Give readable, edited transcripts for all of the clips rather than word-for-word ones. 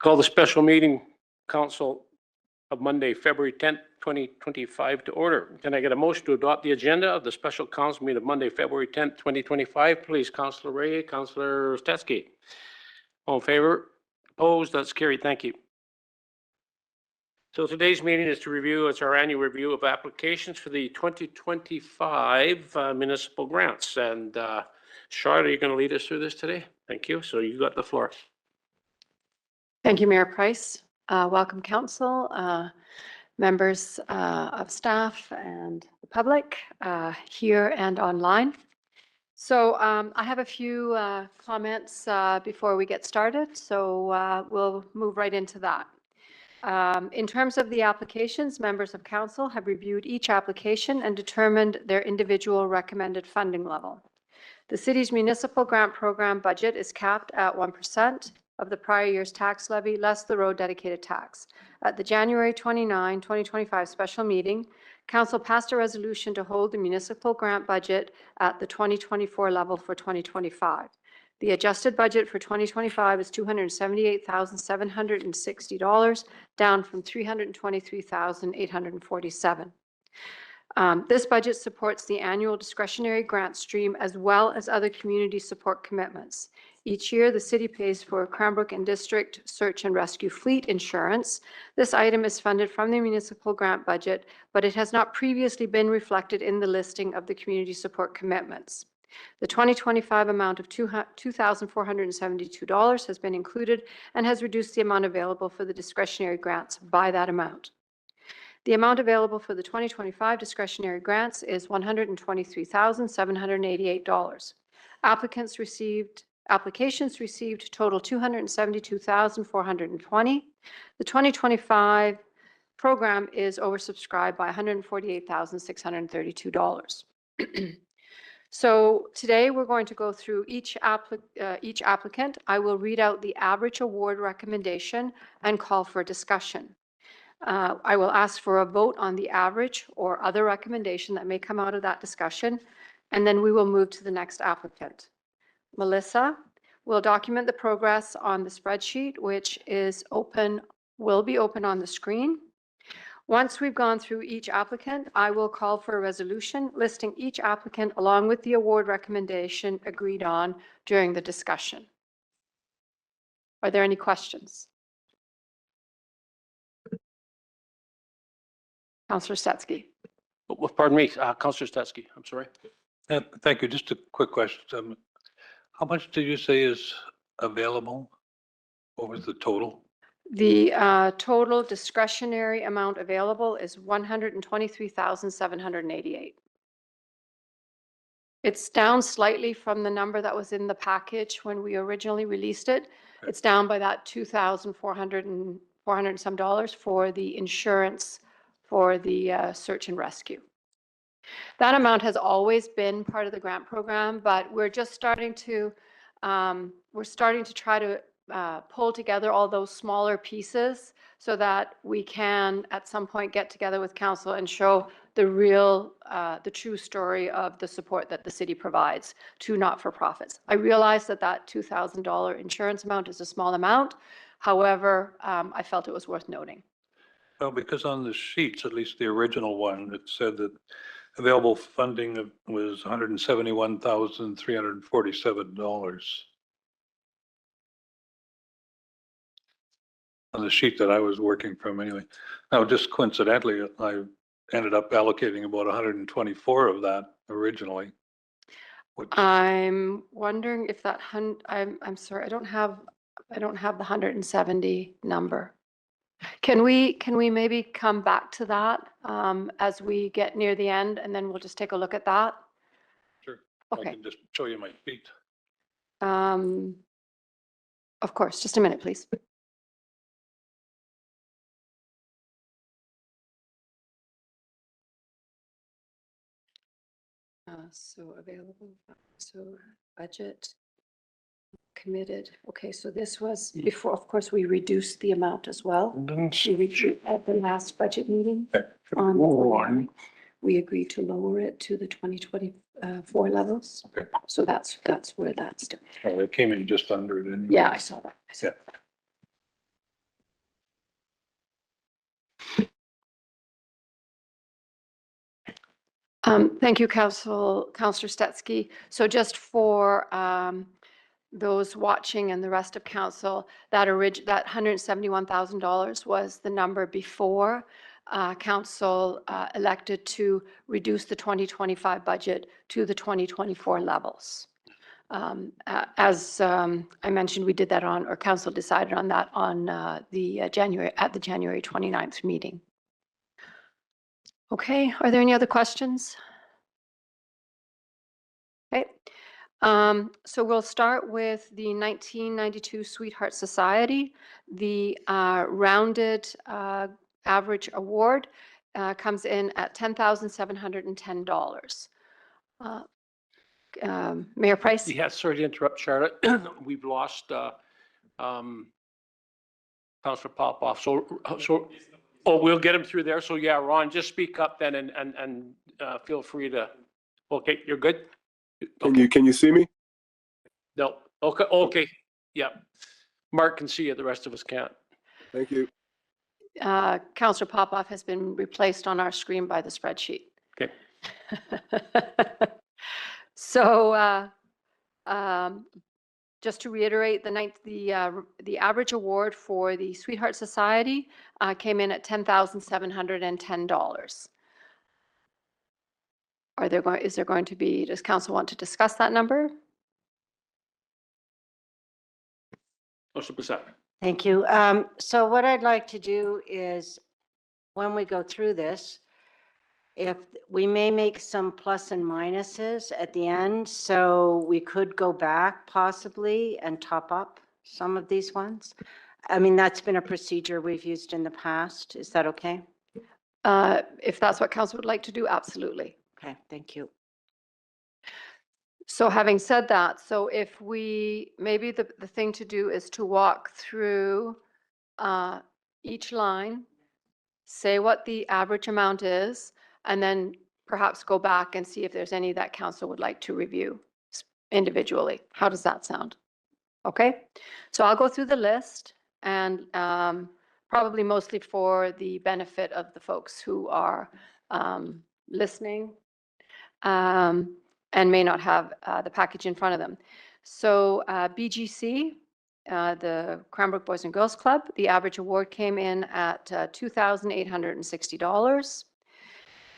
Call the special meeting council of Monday, February 10th, 2025 to order. Can I get a motion to adopt the agenda of the special council meeting of Monday, February 10th, 2025? Please, Councillor Ray, Councillor Stetsky. All in favor? Opposed? That's carried. Thank you. So today's meeting is to review, it's our annual review of applications for the 2025 municipal grants. And Charlotte, are you going to lead us through this today? Thank you. So you got the floor. Thank you, Mayor Price. Welcome, council, members of staff and the public here and online. So I have a few comments before we get started. So we'll move right into that. In terms of the applications, members of council have reviewed each application and determined their individual recommended funding level. The city's municipal grant program budget is capped at 1% of the prior year's tax levy, less the road dedicated tax. At the January 29, 2025 special meeting, council passed a resolution to hold the municipal grant budget at the 2024 level for 2025. The adjusted budget for 2025 is $278,760, down from $323,847. This budget supports the annual discretionary grant stream as well as other community support commitments. Each year, the city pays for Cranbrook and District Search and Rescue Fleet Insurance. This item is funded from the municipal grant budget, but it has not previously been reflected in the listing of the community support commitments. The 2025 amount of $2,472 has been included and has reduced the amount available for the discretionary grants by that amount. The amount available for the 2025 discretionary grants is $123,788. Applications received total 272,420. The 2025 program is oversubscribed by $148,632. So today we're going to go through each applicant. I will read out the average award recommendation and call for discussion. I will ask for a vote on the average or other recommendation that may come out of that discussion, and then we will move to the next applicant. Melissa will document the progress on the spreadsheet, which is open, will be open on the screen. Once we've gone through each applicant, I will call for a resolution listing each applicant along with the award recommendation agreed on during the discussion. Are there any questions? Councillor Stetsky. Oh, pardon me, Councillor Stetsky. I'm sorry. Thank you. Just a quick question. How much did you say is available? What was the total? The total discretionary amount available is $123,788. It's down slightly from the number that was in the package when we originally released it. Okay. It's down by that $2,400 and some dollars for the insurance for the search and rescue. That amount has always been part of the grant program, but we're just starting to try to pull together all those smaller pieces so that we can at some point get together with council and show the true story of the support that the city provides to not-for-profits. I realize that $2,000 insurance amount is a small amount. However, I felt it was worth noting. Well, because on the sheets, at least the original one, it said that available funding was $171,347. On the sheet that I was working from anyway. Now, just coincidentally, I ended up allocating about 124 of that originally. I'm wondering if that I'm sorry, I don't have the 170 number. Can we maybe come back to that as we get near the end, and then we'll just take a look at that? Sure. Okay. I can just show you my feet. Of course, just a minute, please. So available, so budget, committed. Okay, so this was before, of course, we reduced the amount as well. We reduced at the last budget meeting. We agreed to lower it to the 2024 levels. Okay. So that's where that's doing. Oh, it came in just under it anyway. Yeah, I saw that. Yeah. Thank you, Councillor Stetsky. So just for those watching and the rest of council, that $171,000 was the number before council elected to reduce the 2025 budget to the 2024 levels. As I mentioned, we did that on, or council decided on that on the January 29th meeting. Okay, are there any other questions? Okay, so we'll start with the 1992 Sweetheart Society. The rounded average award comes in at $10,710. Mayor Price? Yes, sorry to interrupt, Charlotte. We've lost Councillor Popoff. Oh, we'll get him through there. So yeah, Ron, just speak up then and feel free to, okay, you're good? Can you see me? No, okay, yeah. Mark can see you, the rest of us can't. Thank you. Councillor Popoff has been replaced on our screen by the spreadsheet. Okay. So just to reiterate, the average award for the Sweetheart Society came in at $10,710. Is there going to be, does council want to discuss that number? Councillor Brissette. Thank you. So what I'd like to do is, when we go through this, if we may make some plus and minuses at the end, so we could go back possibly and top up some of these ones. I mean, that's been a procedure we've used in the past. Is that okay? If that's what council would like to do, absolutely. Okay, thank you. So having said that, so if we, maybe the thing to do is to walk through each line, say what the average amount is, and then perhaps go back and see if there's any that council would like to review individually. How does that sound? Okay, so I'll go through the list, and probably mostly for the benefit of the folks who are listening and may not have the package in front of them. So BGC, the Cranbrook Boys and Girls Club, the average award came in at $2,860.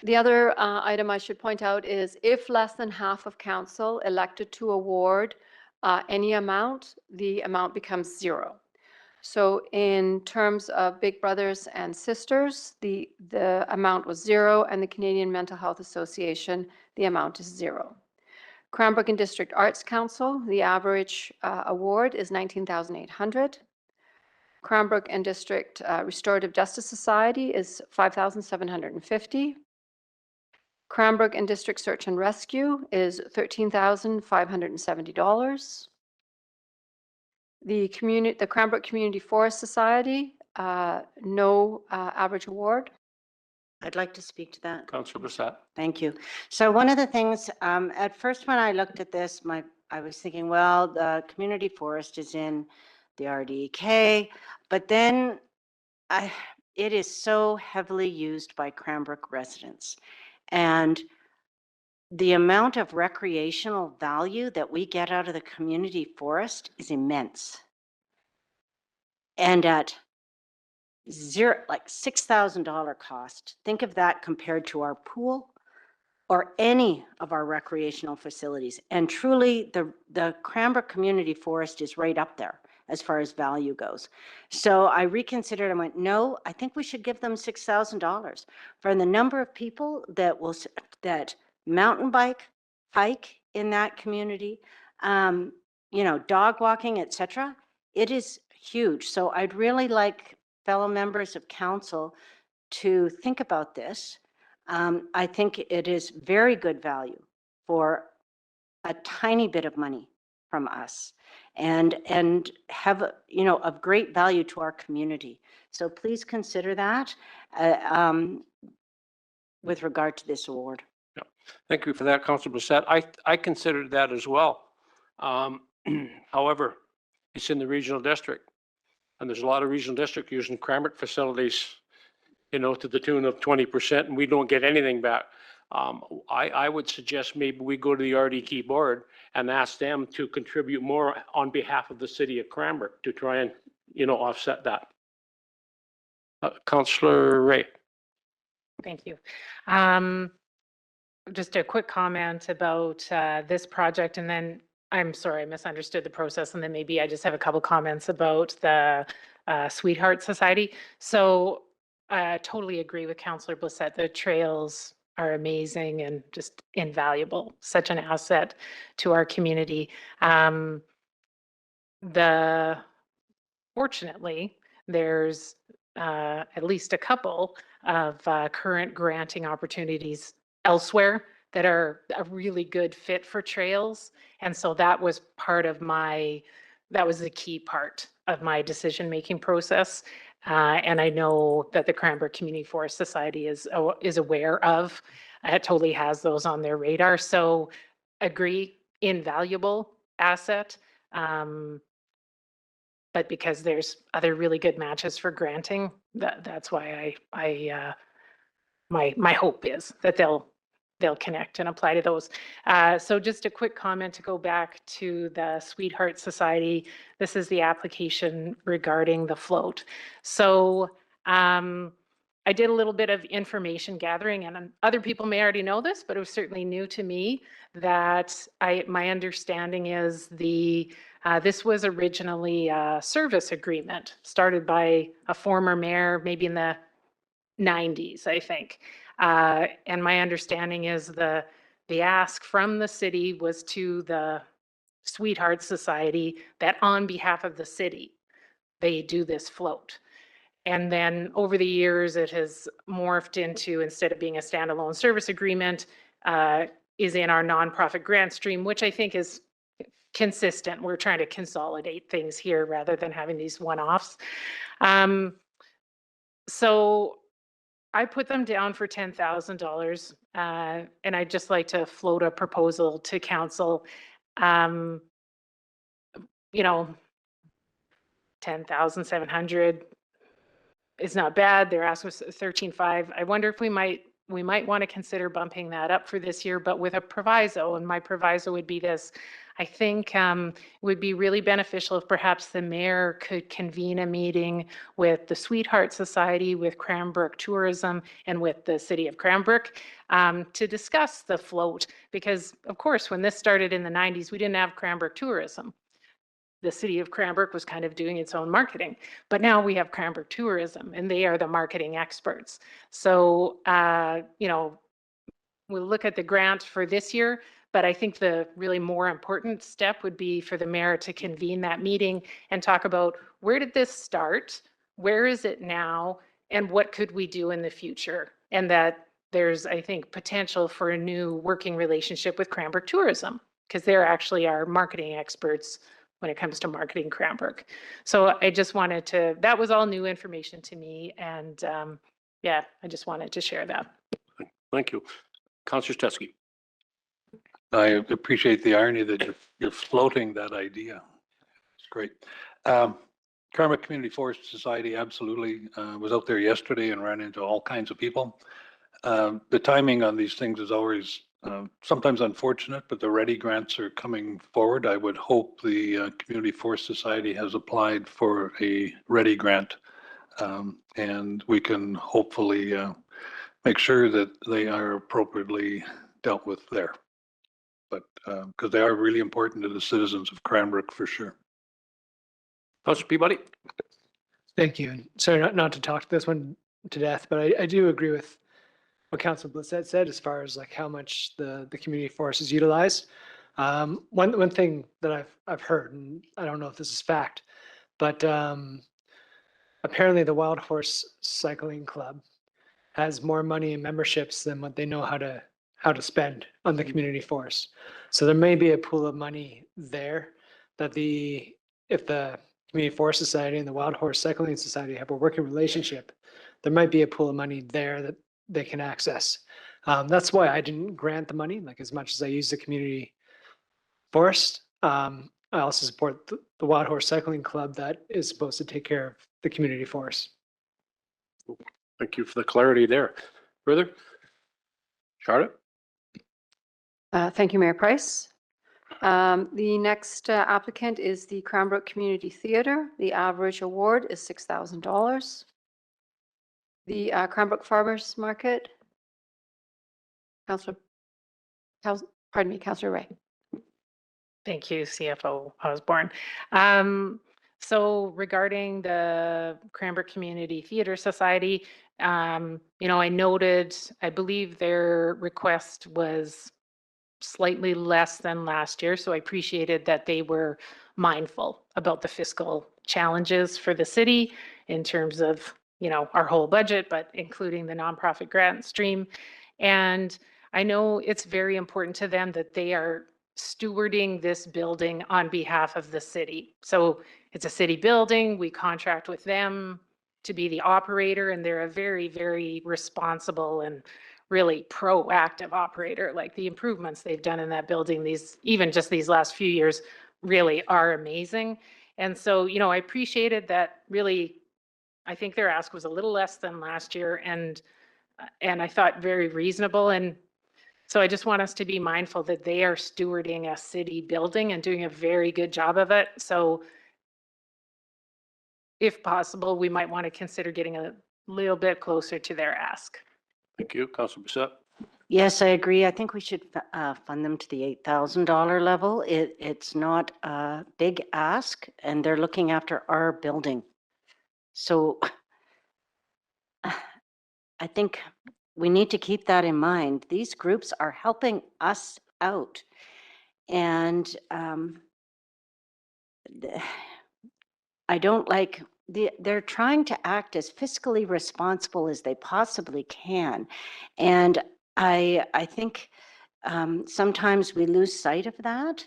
The other item I should point out is if less than half of council elected to award any amount, the amount becomes zero. So in terms of Big Brothers and Sisters, the amount was zero, and the Canadian Mental Health Association, the amount is zero. Cranbrook and District Arts Council, the average award is $19,800. Cranbrook and District Restorative Justice Society is $5,750. Cranbrook and District Search and Rescue is $13,570. The Cranbrook Community Forest Society, no average award. I'd like to speak to that. Councillor Brissette. Thank you. So one of the things, at first when I looked at this, I was thinking, well, the community forest is in the RDK, but then it is so heavily used by Cranbrook residents. And the amount of recreational value that we get out of the community forest is immense. And at $6,000 cost, think of that compared to our pool or any of our recreational facilities. And truly, the Cranbrook Community Forest is right up there as far as value goes. So I reconsidered and went, no, I think we should give them $6,000 for the number of people that mountain bike, hike in that community, dog walking, etc. It is huge. So I'd really like fellow members of council to think about this. I think it is very good value for a tiny bit of money from us and have, of great value to our community. So please consider that with regard to this award. Yeah. Thank you for that, Councillor Brissette. I considered that as well. However, it's in the regional district, and there's a lot of regional district using Cranbrook facilities, to the tune of 20%, and we don't get anything back. I would suggest maybe we go to the RDT board and ask them to contribute more on behalf of the city of Cranbrook to try and, offset that. Councillor Ray. Thank you. Just a quick comment about this project, and then I'm sorry, I misunderstood the process, and then maybe I just have a couple comments about the Sweetheart Society. So I totally agree with Councillor Blissett. The trails are amazing and just invaluable, such an asset to our community. Fortunately, there's at least a couple of current granting opportunities elsewhere that are a really good fit for trails. And so that was that was the key part of my decision-making process. And I know that the Cranbrook Community Forest Society is aware of, it totally has those on their radar. So agree, invaluable asset. But because there's other really good matches for granting, that's why my hope is that they'll connect and apply to those. So just a quick comment to go back to the Sweetheart Society. This is the application regarding the float. So I did a little bit of information gathering, and other people may already know this, but it was certainly new to me that my understanding is this was originally a service agreement started by a former mayor, maybe in the 90s, I think. And my understanding is the ask from the city was to the Sweetheart Society that on behalf of the city, they do this float. And then over the years, it has morphed into, instead of being a standalone service agreement, is in our nonprofit grant stream, which I think is consistent. We're trying to consolidate things here rather than having these one-offs. So I put them down for $10,000, and I'd just like to float a proposal to council. 10,700 is not bad. Their ask was 13.5. I wonder if we might want to consider bumping that up for this year, but with a proviso. And my proviso would be this: I think it would be really beneficial if perhaps the mayor could convene a meeting with the Sweetheart Society, with Cranbrook Tourism, and with the city of Cranbrook to discuss the float. Because of course, when this started in the 90s, we didn't have Cranbrook Tourism. The city of Cranbrook was kind of doing its own marketing, but now we have Cranbrook Tourism, and they are the marketing experts. So, we'll look at the grant for this year, but I think the really more important step would be for the mayor to convene that meeting and talk about, where did this start? Where is it now? And what could we do in the future? And that there's, I think, potential for a new working relationship with Cranbrook Tourism, because they're actually our marketing experts when it comes to marketing Cranbrook. So I just wanted to, that was all new information to me. And I just wanted to share that. Thank you. Councillor Stetsky. I appreciate the irony that you're floating that idea. It's great. Cranbrook Community Forest Society absolutely was out there yesterday and ran into all kinds of people. The timing on these things is always sometimes unfortunate, but the READY grants are coming forward. I would hope the Community Forest Society has applied for a READY grant, and we can hopefully make sure that they are appropriately dealt with there. But because they are really important to the citizens of Cranbrook for sure. Councillor Peabody. Thank you. And sorry not to talk this one to death, but I do agree with what Councilor Blissett said as far as like how much the community forest is utilized. One thing that I've heard, and I don't know if this is fact, but apparently the Wild Horse Cycling Club has more money in memberships than what they know how to spend on the community forest. So there may be a pool of money there that if the Community Forest Society and the Wild Horse Cycling Society have a working relationship, there might be a pool of money there that they can access. That's why I didn't grant the money, like as much as I use the community forest. I also support the Wild Horse Cycling Club that is supposed to take care of the community forest. Thank you for the clarity there. Further? Charlotte? Thank you, Mayor Price. The next applicant is the Cranbrook Community Theatre. The average award is $6,000. The Cranbrook Farmers Market. Pardon me, Councillor Ray. Thank you, CFO Osborne. So regarding the Cranbrook Community Theatre Society, I noted, I believe their request was slightly less than last year. So I appreciated that they were mindful about the fiscal challenges for the city in terms of, our whole budget, but including the nonprofit grant stream. And I know it's very important to them that they are stewarding this building on behalf of the city. So it's a city building. We contract with them to be the operator, and they're a very, very responsible and really proactive operator. Like the improvements they've done in that building, even just these last few years, really are amazing. And so, I appreciated that. Really, I think their ask was a little less than last year, and I thought very reasonable. And so I just want us to be mindful that they are stewarding a city building and doing a very good job of it. So if possible, we might want to consider getting a little bit closer to their ask. Thank you. Councillor Bissett? Yes, I agree. I think we should fund them to the $8,000 level. It's not a big ask, and they're looking after our building. So I think we need to keep that in mind. These groups are helping us out. And I don't like, they're trying to act as fiscally responsible as they possibly can. And I think sometimes we lose sight of that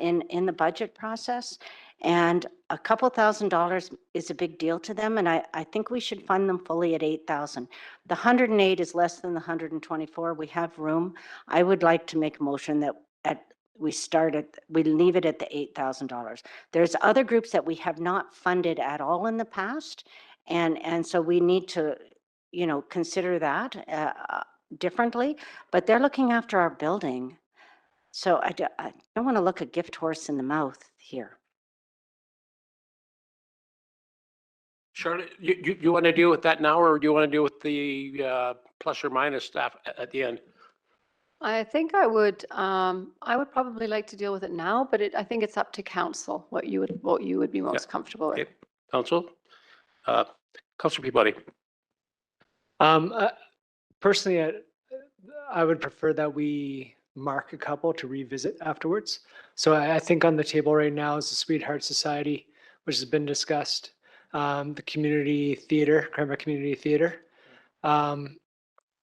in the budget process. And a couple $1,000s is a big deal to them. And I think we should fund them fully at 8,000. The 108 is less than the 124. We have room. I would like to make a motion that we leave it at the $8,000. There's other groups that we have not funded at all in the past. And so we need to, consider that differently, but they're looking after our building. So I don't want to look a gift horse in the mouth here. Charlotte, you want to deal with that now, or do you want to deal with the plus or minus staff at the end? I think I would probably like to deal with it now, but I think it's up to council what you would be most comfortable with. Okay. Council? Councillor Peabody? Personally, I would prefer that we mark a couple to revisit afterwards. So I think on the table right now is the Sweetheart Society, which has been discussed, the community theater, Cranbrook Community Theater.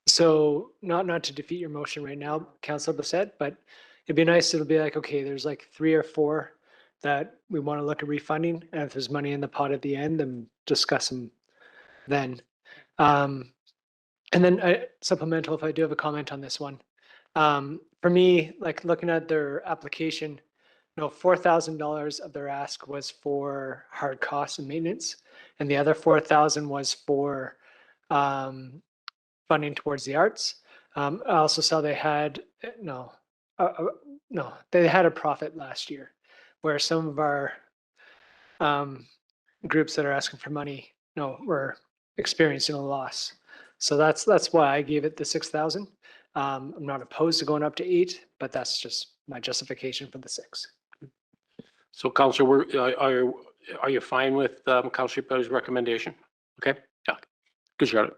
So not to defeat your motion right now, Councilor Bissett, but it'd be nice. It'll be like, okay, there's like 3 or 4 that we want to look at refunding. And if there's money in the pot at the end, then discuss them then. And then supplemental, if I do have a comment on this one. For me, like looking at their application, $4,000 of their ask was for hard costs and maintenance. And the other 4,000 was for funding towards the arts. I also saw they had, they had a profit last year, where some of our groups that are asking for money, were experiencing a loss. So that's why I gave it the 6,000. I'm not opposed to going up to 8, but that's just my justification for the 6. So Councillor, are you fine with Councillor Peabody's recommendation? Okay, yeah. Good, Charlotte.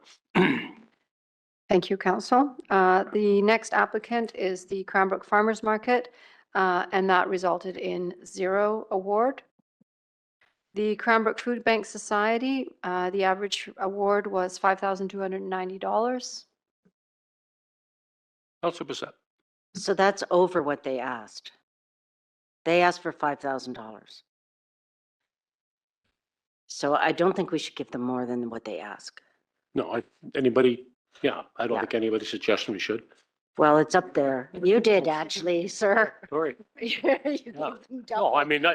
Thank you, council. The next applicant is the Cranbrook Farmers Market, and that resulted in 0 award. The Cranbrook Food Bank Society, the average award was $5,290. Councillor Bissett? So that's over what they asked. They asked for $5,000. So I don't think we should give them more than what they ask. No, I don't think anybody's suggesting we should. Well, it's up there. You did actually, sir. Sorry. You gave them No, double. I mean,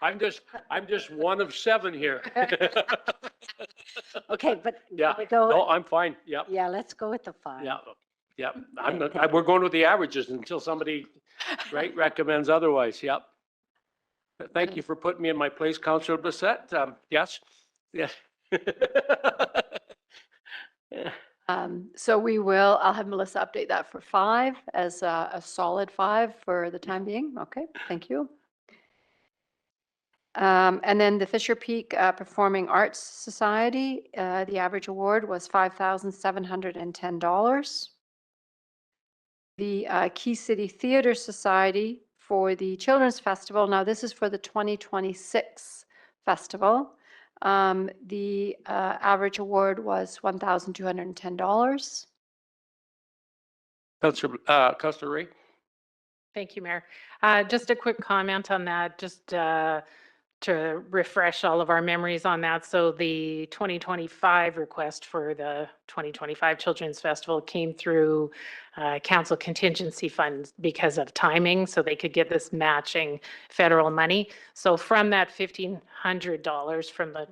I'm just one of 7 here. Okay, but Yeah, we go, no, I'm fine. Yeah, yeah, let's go with the 5. yeah. Yep. We're going with the averages until somebody, right, recommends otherwise. Yep. Thank you for putting me in my place, Councillor Bissett. Yes? Yes. So I'll have Melissa update that for 5 as a solid 5 for the time being. Okay, thank you. And then the Fisher Peak Performing Arts Society, the average award was $5,710. The Key City Theatre Society for the Children's Festival, now this is for the 2026 festival. The average award was $1,210. Councillor Ray? Thank you, Mayor. Just a quick comment on that, just to refresh all of our memories on that. So the 2025 request for the 2025 Children's Festival came through council contingency funds because of timing, so they could get this matching federal money. So from that $1,500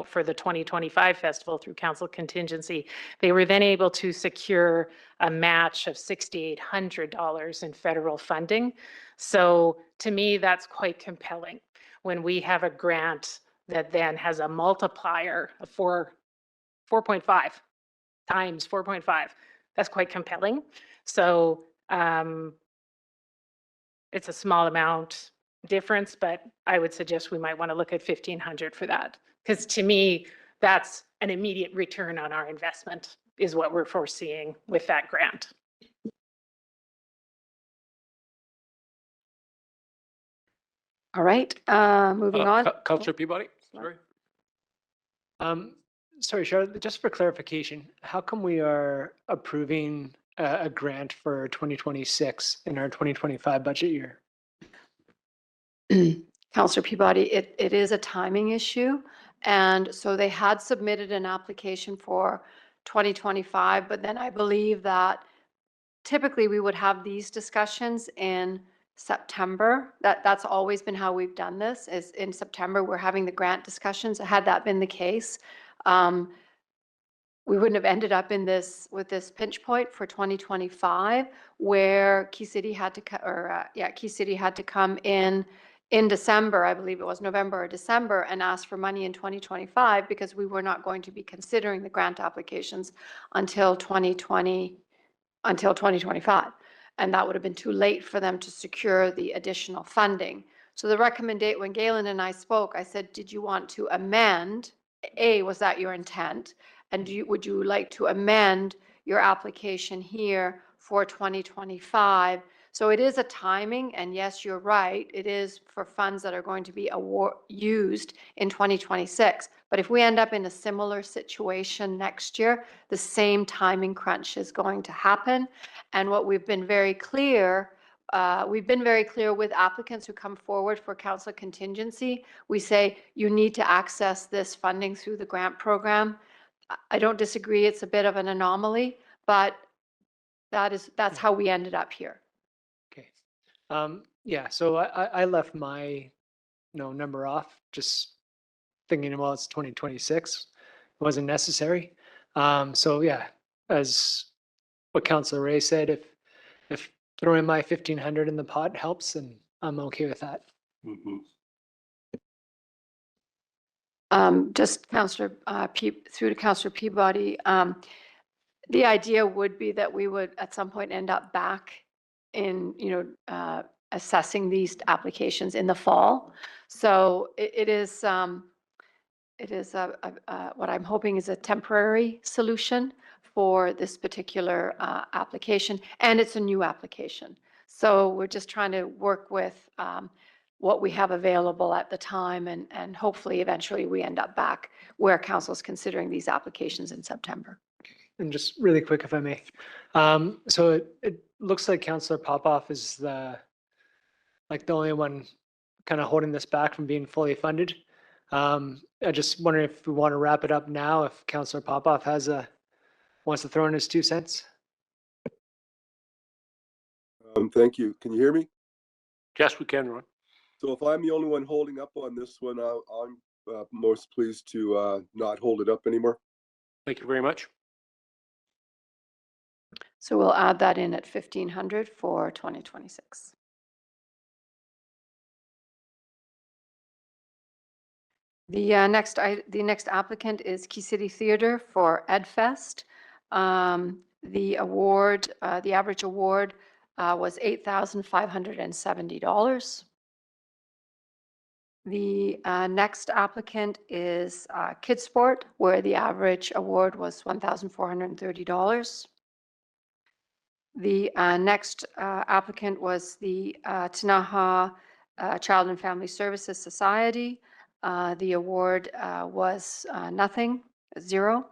for the 2025 festival through council contingency, they were then able to secure a match of $6,800 in federal funding. So to me, that's quite compelling when we have a grant that then has a multiplier of 4.5 times 4.5. That's quite compelling. So it's a small amount difference, but I would suggest we might want to look at 1,500 for that. Because to me, that's an immediate return on our investment is what we're foreseeing with that grant. All right, moving on. Councillor Peabody? Sorry. Sorry, Charlotte, just for clarification, how come we are approving a grant for 2026 in our 2025 budget year? Councillor Peabody, it is a timing issue. And so they had submitted an application for 2025, but then I believe that typically we would have these discussions in September. That's always been how we've done this, is in September, we're having the grant discussions. Had that been the case, we wouldn't have ended up with this pinch point for 2025, where Key City had to come in December, I believe it was November or December, and ask for money in 2025 because we were not going to be considering the grant applications until 2025. And that would have been too late for them to secure the additional funding. So the recommendation, when Galen and I spoke, I said, did you want to amend? Was that your intent? And would you like to amend your application here for 2025? So it is a timing, and yes, you're right, it is for funds that are going to be used in 2026. But if we end up in a similar situation next year, the same timing crunch is going to happen. And what we've been very clear with applicants who come forward for council contingency. We say, you need to access this funding through the grant program. I don't disagree, it's a bit of an anomaly, but that's how we ended up here. Okay. Yeah, so I left my number off, just thinking, well, it's 2026. It wasn't necessary. So yeah, as what Councillor Ray said, if throwing my 1,500 in the pot helps, then I'm okay with that. Mhm. Just Councillor through to Councillor Peabody. The idea would be that we would at some point end up back in, assessing these applications in the fall. So it is what I'm hoping is a temporary solution for this particular application, and it's a new application. So we're just trying to work with what we have available at the time, and hopefully eventually we end up back where council is considering these applications in September. And just really quick, if I may. So it looks like Councillor Popoff is the only one kind of holding this back from being fully funded. I just wondering if we want to wrap it up now, if Councillor Popoff wants to throw in his 2 cents. Thank you. Can you hear me? Yes, we can, Ron. So if I'm the only one holding up on this one, I'm most pleased to not hold it up anymore. Thank you very much. So we'll add that in at 1,500 for 2026. The next applicant is Key City Theatre for EdFest. The average award was $8,570. The next applicant is Kidsport, where the average award was $1,430. The next applicant was the Tanaha Child and Family Services Society. The award was nothing, 0.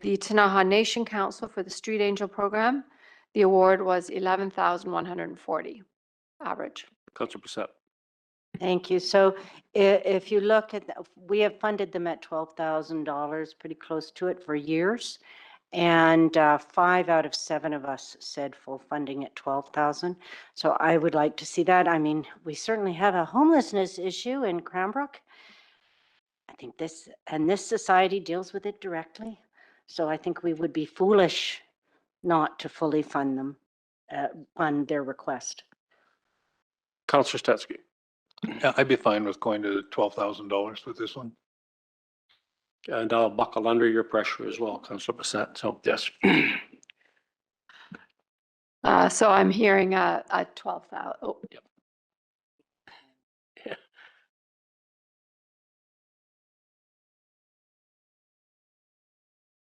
The Tanaha Nation Council for the Street Angel Program, the award was $11,140 average. Councillor Brissette. Thank you. So if you look at, we have funded them at $12,000, pretty close to it for years. And 5 out of 7 of us said full funding at 12,000. So I would like to see that. I mean, we certainly have a homelessness issue in Cranbrook. I think this society deals with it directly. So I think we would be foolish not to fully fund them, fund their request. Councillor Stetsky. Yeah, I'd be fine with going to $12,000 with this one. And I'll buckle under your pressure as well, Councillor Brissette. So, yes. So I'm hearing a 12,000. Oh, Yep.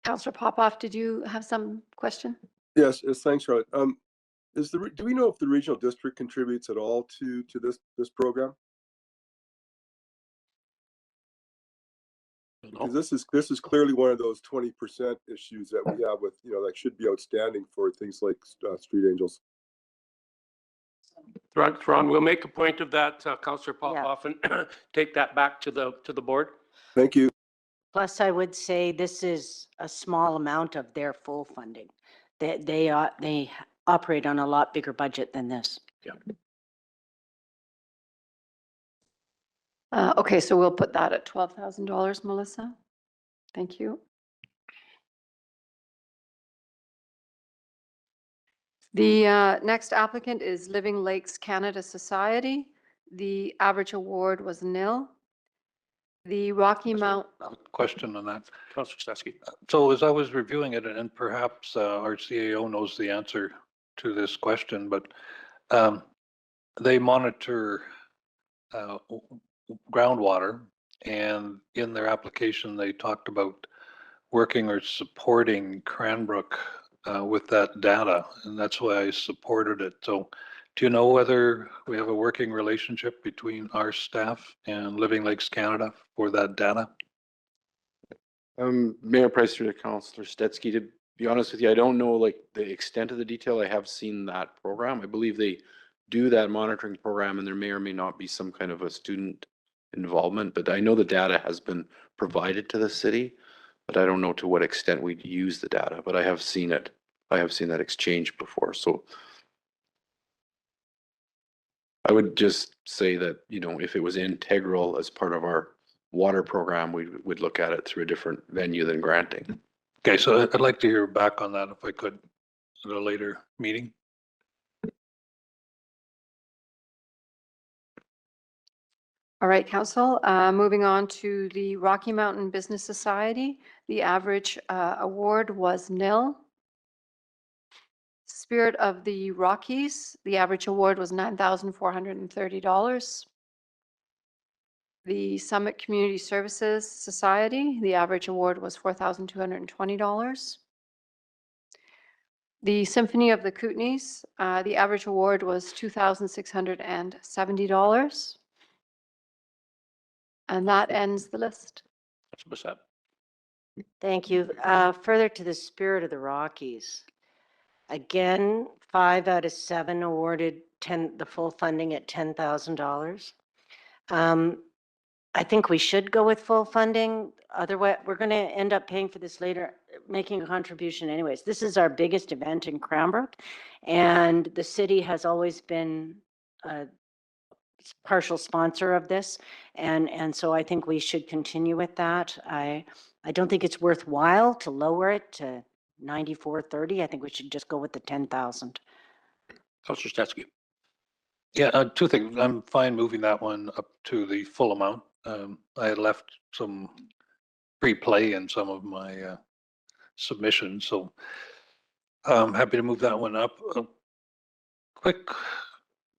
Councillor Popoff, did you have some question? Yes, thanks, Charlotte. Do we know if the regional district contributes at all to this program? Because this is clearly one of those 20% issues that we have with, that should be outstanding for things like Street Angels. Ron, we'll make a point of that, Councillor Popoff, and take that back to the board. Thank you. Plus, I would say this is a small amount of their full funding. They operate on a lot bigger budget than this. Yeah. Okay, so we'll put that at $12,000, Melissa. Thank you. The next applicant is Living Lakes Canada Society. The average award was nil. The Rocky Mount. Question on that. Councillor Stetsky. So as I was reviewing it, and perhaps our CAO knows the answer to this question, but they monitor groundwater, and in their application, they talked about working or supporting Cranbrook with that data, and that's why I supported it. So do you know whether we have a working relationship between our staff and Living Lakes Canada for that data? Mayor Price through to Councillor Stetsky. To be honest with you, I don't know like the extent of the detail. I have seen that program. I believe they do that monitoring program, and there may or may not be some kind of a student involvement, but I know the data has been provided to the city, but I don't know to what extent we use the data, but I have seen it. I have seen that exchange before. So I would just say that, if it was integral as part of our water program, we would look at it through a different venue than granting. Okay, so I'd like to hear back on that if I could at a later meeting. All right, Council, moving on to the Rocky Mountain Business Society. The average award was nil. Spirit of the Rockies, the average award was $9,430. The Summit Community Services Society, the average award was $4,220. The Symphony of the Kootenays, the average award was $2,670. And that ends the list. Councillor Brissette. Thank you. Further to the Spirit of the Rockies. Again, 5 out of 7 awarded the full funding at $10,000. I think we should go with full funding. Otherwise, we're going to end up paying for this later, making a contribution anyways. This is our biggest event in Cranbrook, and the city has always been a partial sponsor of this. And so I think we should continue with that. I don't think it's worthwhile to lower it to 9430. I think we should just go with the 10,000. Counselor Stetsky. Yeah, two things. I'm fine moving that one up to the full amount. I had left some free play in some of my submissions, so I'm happy to move that one up. A quick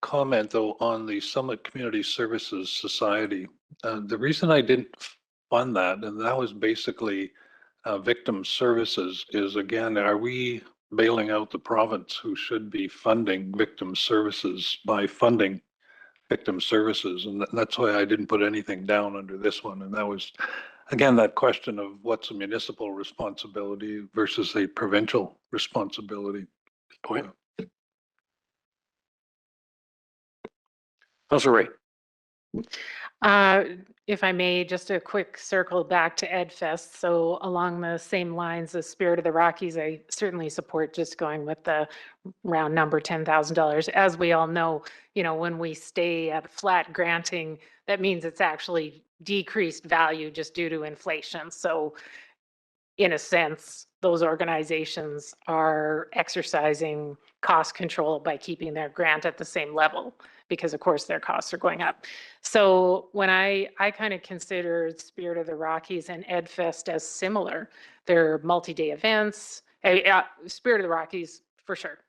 comment though on the Summit Community Services Society. The reason I didn't fund that, and that was basically victim services, is again, are we bailing out the province who should be funding victim services by funding victim services? And that's why I didn't put anything down under this one. And that was, again, that question of what's a municipal responsibility versus a provincial responsibility. Good point. Counselor Ray. If I may, just a quick circle back to EdFest. So along the same lines as Spirit of the Rockies, I certainly support just going with the round number $10,000. As we all know, when we stay at flat granting, that means it's actually decreased value just due to inflation. So in a sense, those organizations are exercising cost control by keeping their grant at the same level, because of course their costs are going up. So when I kind of considered Spirit of the Rockies and EdFest as similar, they're multi-day events. Spirit of the Rockies, for sure,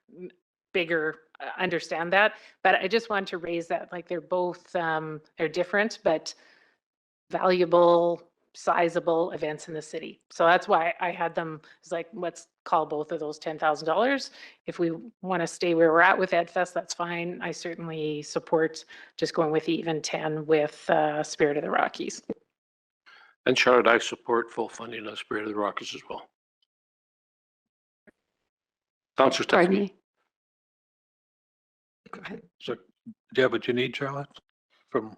bigger, understand that. But I just want to raise that, like they're both, they're different, but valuable, sizable events in the city. So that's why I had them, it's like, let's call both of those $10,000. If we want to stay where we're at with EdFest, that's fine. I certainly support just going with even 10 with Spirit of the Rockies. And Charlotte, I support full funding of Spirit of the Rockies as well. Counselor Pardon Stetsky. me. Go ahead. So, do you have what you need, Charlotte, from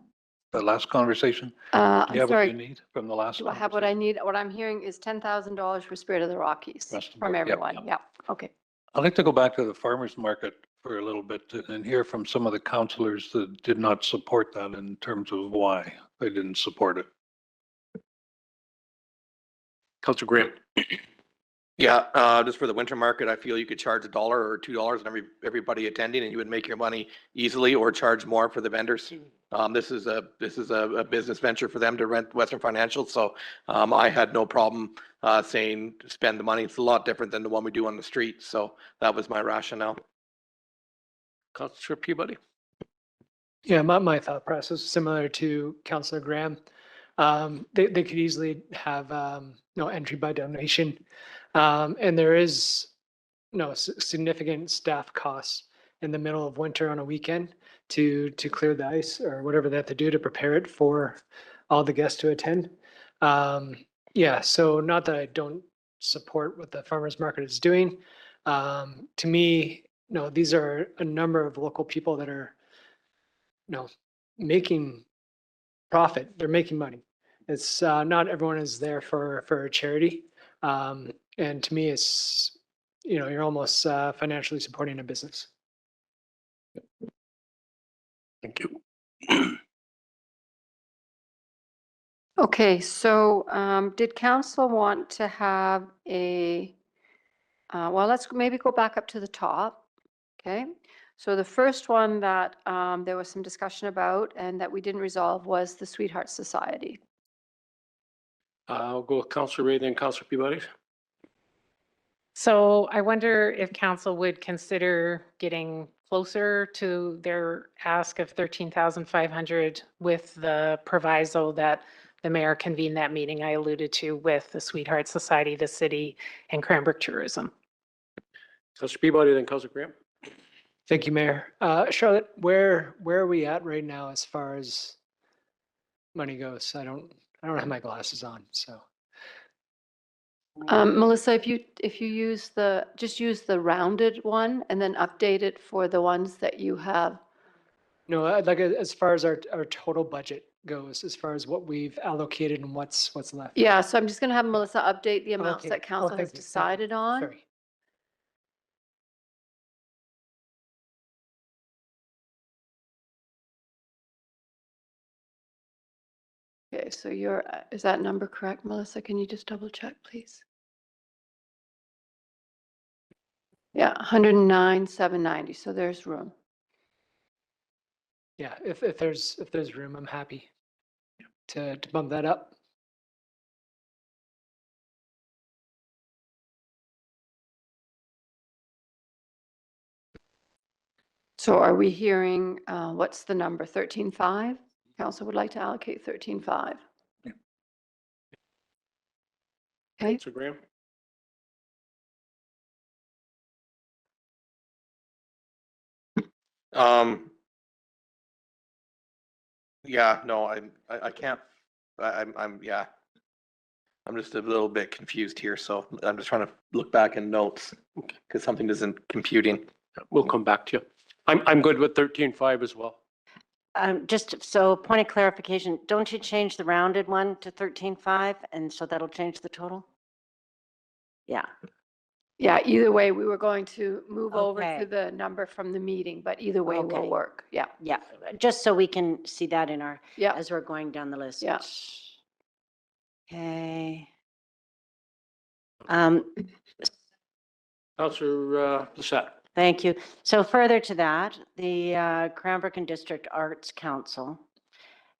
the last conversation? Do you I'm have what you sorry. need from the last? Do I have what I need? What I'm hearing is $10,000 for Spirit of the Rockies Across the from board. Yep. everyone. Yeah. Okay. I'd like to go back to the farmer's market for a little bit and hear from some of the councillors that did not support that in terms of why they didn't support it. Counselor Graham. Yeah, just for the winter market, I feel you could charge $1 or $2 and everybody attending, and you would make your money easily, or charge more for the vendors. This is a business venture for them to rent Western Financial, so I had no problem saying spend the money. It's a lot different than the one we do on the street, so that was my rationale. Counselor Peabody. Yeah, my thought process is similar to Councillor Graham. They could easily have entry by donation, and there is significant staff costs in the middle of winter on a weekend to clear the ice or whatever they have to do to prepare it for all the guests to attend. Yeah, so not that I don't support what the farmers market is doing. To me, these are a number of local people that are making profit. They're making money. It's not everyone is there for a charity. And to me, it's, you're almost financially supporting a business. Thank you. Okay, so did council want to have a, well, let's maybe go back up to the top. Okay, so the first one that there was some discussion about and that we didn't resolve was the Sweetheart Society. I'll go with Counselor Ray, then Counselor Peabody. So I wonder if council would consider getting closer to their ask of 13,500 with the proviso that the mayor convene that meeting I alluded to with the Sweetheart Society, the city, and Cranbrook Tourism. Counselor Peabody, then Counselor Graham. Thank you, Mayor. Charlotte, where are we at right now as far as money goes? I don't have my glasses on, so. Melissa, if you use just use the rounded one and then update it for the ones that you have. No, like as far as our total budget goes, as far as what we've allocated and what's left. Yeah, so I'm just going to have Melissa update the amounts Okay. that council Thank has you. decided on. Sorry. Okay, so is that number correct, Melissa? Can you just double check, please? Yeah, 109,790. So there's room. Yeah, if there's room, I'm happy to bump that up. So are we hearing, what's the number? 13.5? Council would like to allocate 13.5. Okay, Councillor Graham? Um, yeah, no, I can't, yeah. I'm just a little bit confused here, so I'm just trying to look back in notes because something isn't computing. We'll come back to you. I'm good with 13.5 as well. Just so point of clarification, don't you change the rounded one to 13.5 and so that'll change the total? Yeah, yeah, either way, we were going to move over Okay. to the number from the meeting, but either way will Okay. work. Yeah, yeah, just so we can see that in our, yeah, as we're going down the list. Yeah. Okay. Councillor Lissette? Thank you. So further to that, the Cranbrook and District Arts Council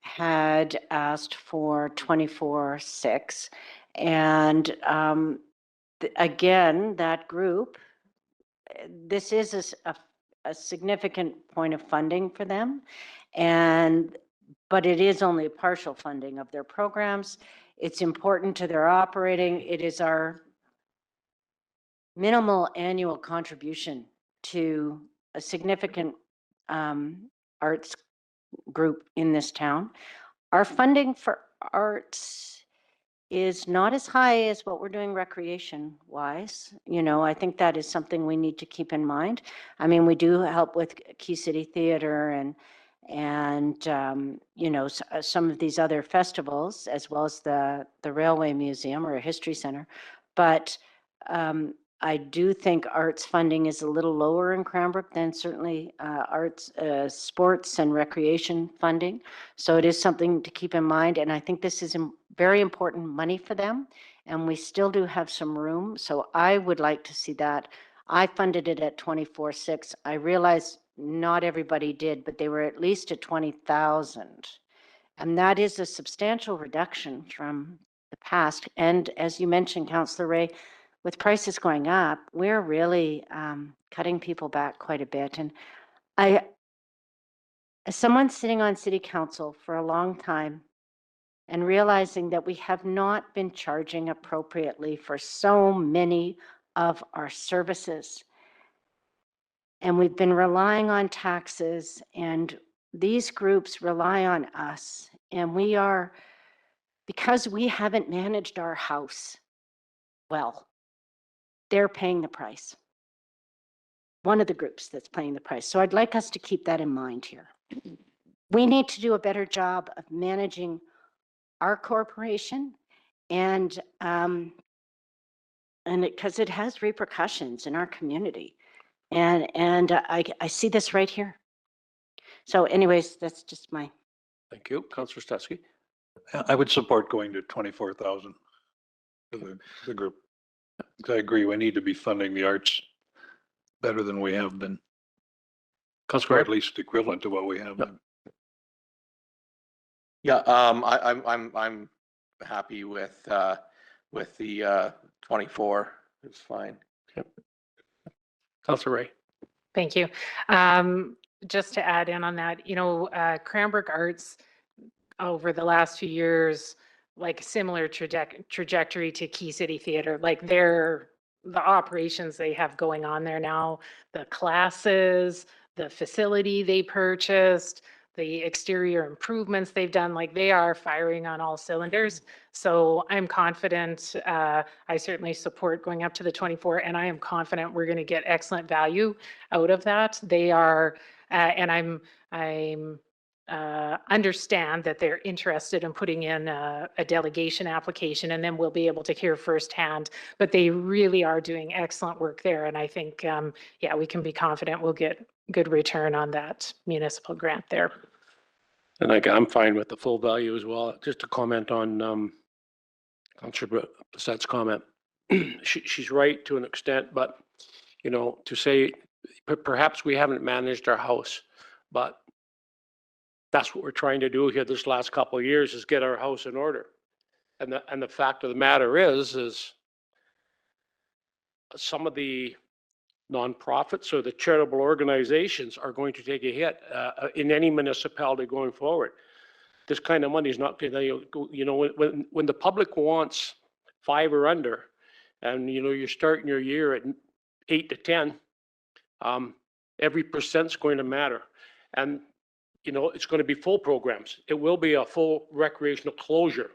had asked for 24/6. And again, that group, this is a significant point of funding for them. But it is only partial funding of their programs. It's important to their operating. It is our minimal annual contribution to a significant arts group in this town. Our funding for arts is not as high as what we're doing recreation wise. You know, I think that is something we need to keep in mind. I mean, we do help with Key City Theater and you know, some of these other festivals, as well as the Railway Museum or a History Center. But I do think arts funding is a little lower in Cranbrook than certainly arts, sports and recreation funding. So it is something to keep in mind. And I think this is very important money for them. And we still do have some room. So I would like to see that. I funded it at 24/6. I realize not everybody did, but they were at least at 20,000. And that is a substantial reduction from the past. And as you mentioned, Councillor Ray, with prices going up, we're really cutting people back quite a bit. And as someone sitting on city council for a long time and realizing that we have not been charging appropriately for so many of our services, and we've been relying on taxes, and these groups rely on us, and we are, because we haven't managed our house well, they're paying the price. One of the groups that's paying the price. So I'd like us to keep that in mind here. We need to do a better job of managing our corporation and because it has repercussions in our community. And I see this right here. So anyways, that's just my. Thank you. Councillor Stetsky? I would support going to 24,000 for the group. I agree, we need to be funding the arts better than we have been, or Councillor at least equivalent to what we have been. Yeah, I'm happy with the 24. It's fine. Councillor Ray? Thank you. Just to add in on that, you know, Cranbrook Arts over the last few years, like similar trajectory to Key City Theater, like the operations they have going on there now, the classes, the facility they purchased, the exterior improvements they've done, like they are firing on all cylinders. So I'm confident, I certainly support going up to the 24, and I am confident we're going to get excellent value out of that. They are, and I'm understand that they're interested in putting in a delegation application, and then we'll be able to hear firsthand. But they really are doing excellent work there, and I think, yeah, we can be confident we'll get good return on that municipal grant there. And I'm fine with the full value as well. Just to comment on Councillor Lissette's comment. She's right to an extent, but you know, to say, perhaps we haven't managed our house, but that's what we're trying to do here this last couple of years is get our house in order. And the fact of the matter is some of the nonprofits or the charitable organizations are going to take a hit in any municipality going forward. This kind of money is not going to, you know, when the public wants 5 or under, and you know you're starting your year at 8 to 10, every percent's going to matter, and you know it's going to be full programs. It will be a full recreational closure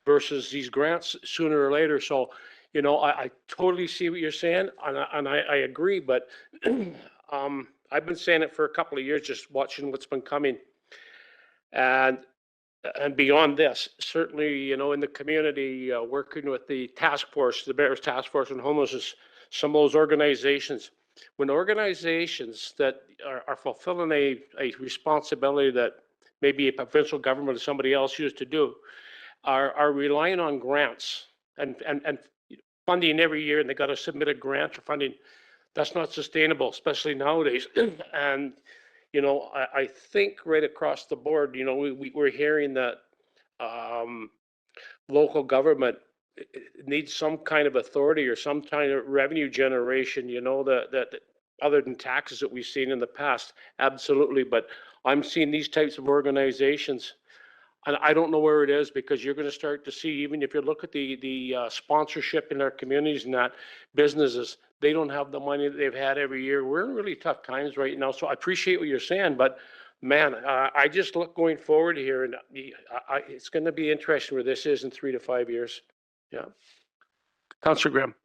versus these grants sooner or later. So, you know, I totally see what you're saying, and I agree. But I've been saying it for a couple of years, just watching what's been coming, and beyond this, certainly, you know, in the community, working with the task force, the Bears Task Force on Homelessness, some of those organizations, when organizations that are fulfilling a responsibility that maybe a provincial government or somebody else used to do, are relying on grants and funding every year, and they got to submit a grant for funding, that's not sustainable, especially nowadays. And you know, I think right across the board, you know, we're hearing that local government needs some kind of authority or some kind of revenue generation, you know, that other than taxes that we've seen in the past. Absolutely. But I'm seeing these types of organizations, and I don't know where it is, because you're going to start to see, even if you look at the sponsorship in our communities and that businesses, they don't have the money that they've had every year. We're in really tough times right now. So I appreciate what you're saying, but man, I just look going forward here, and it's going to be interesting where this is in 3 to 5 years. Yeah. Councillor Graham.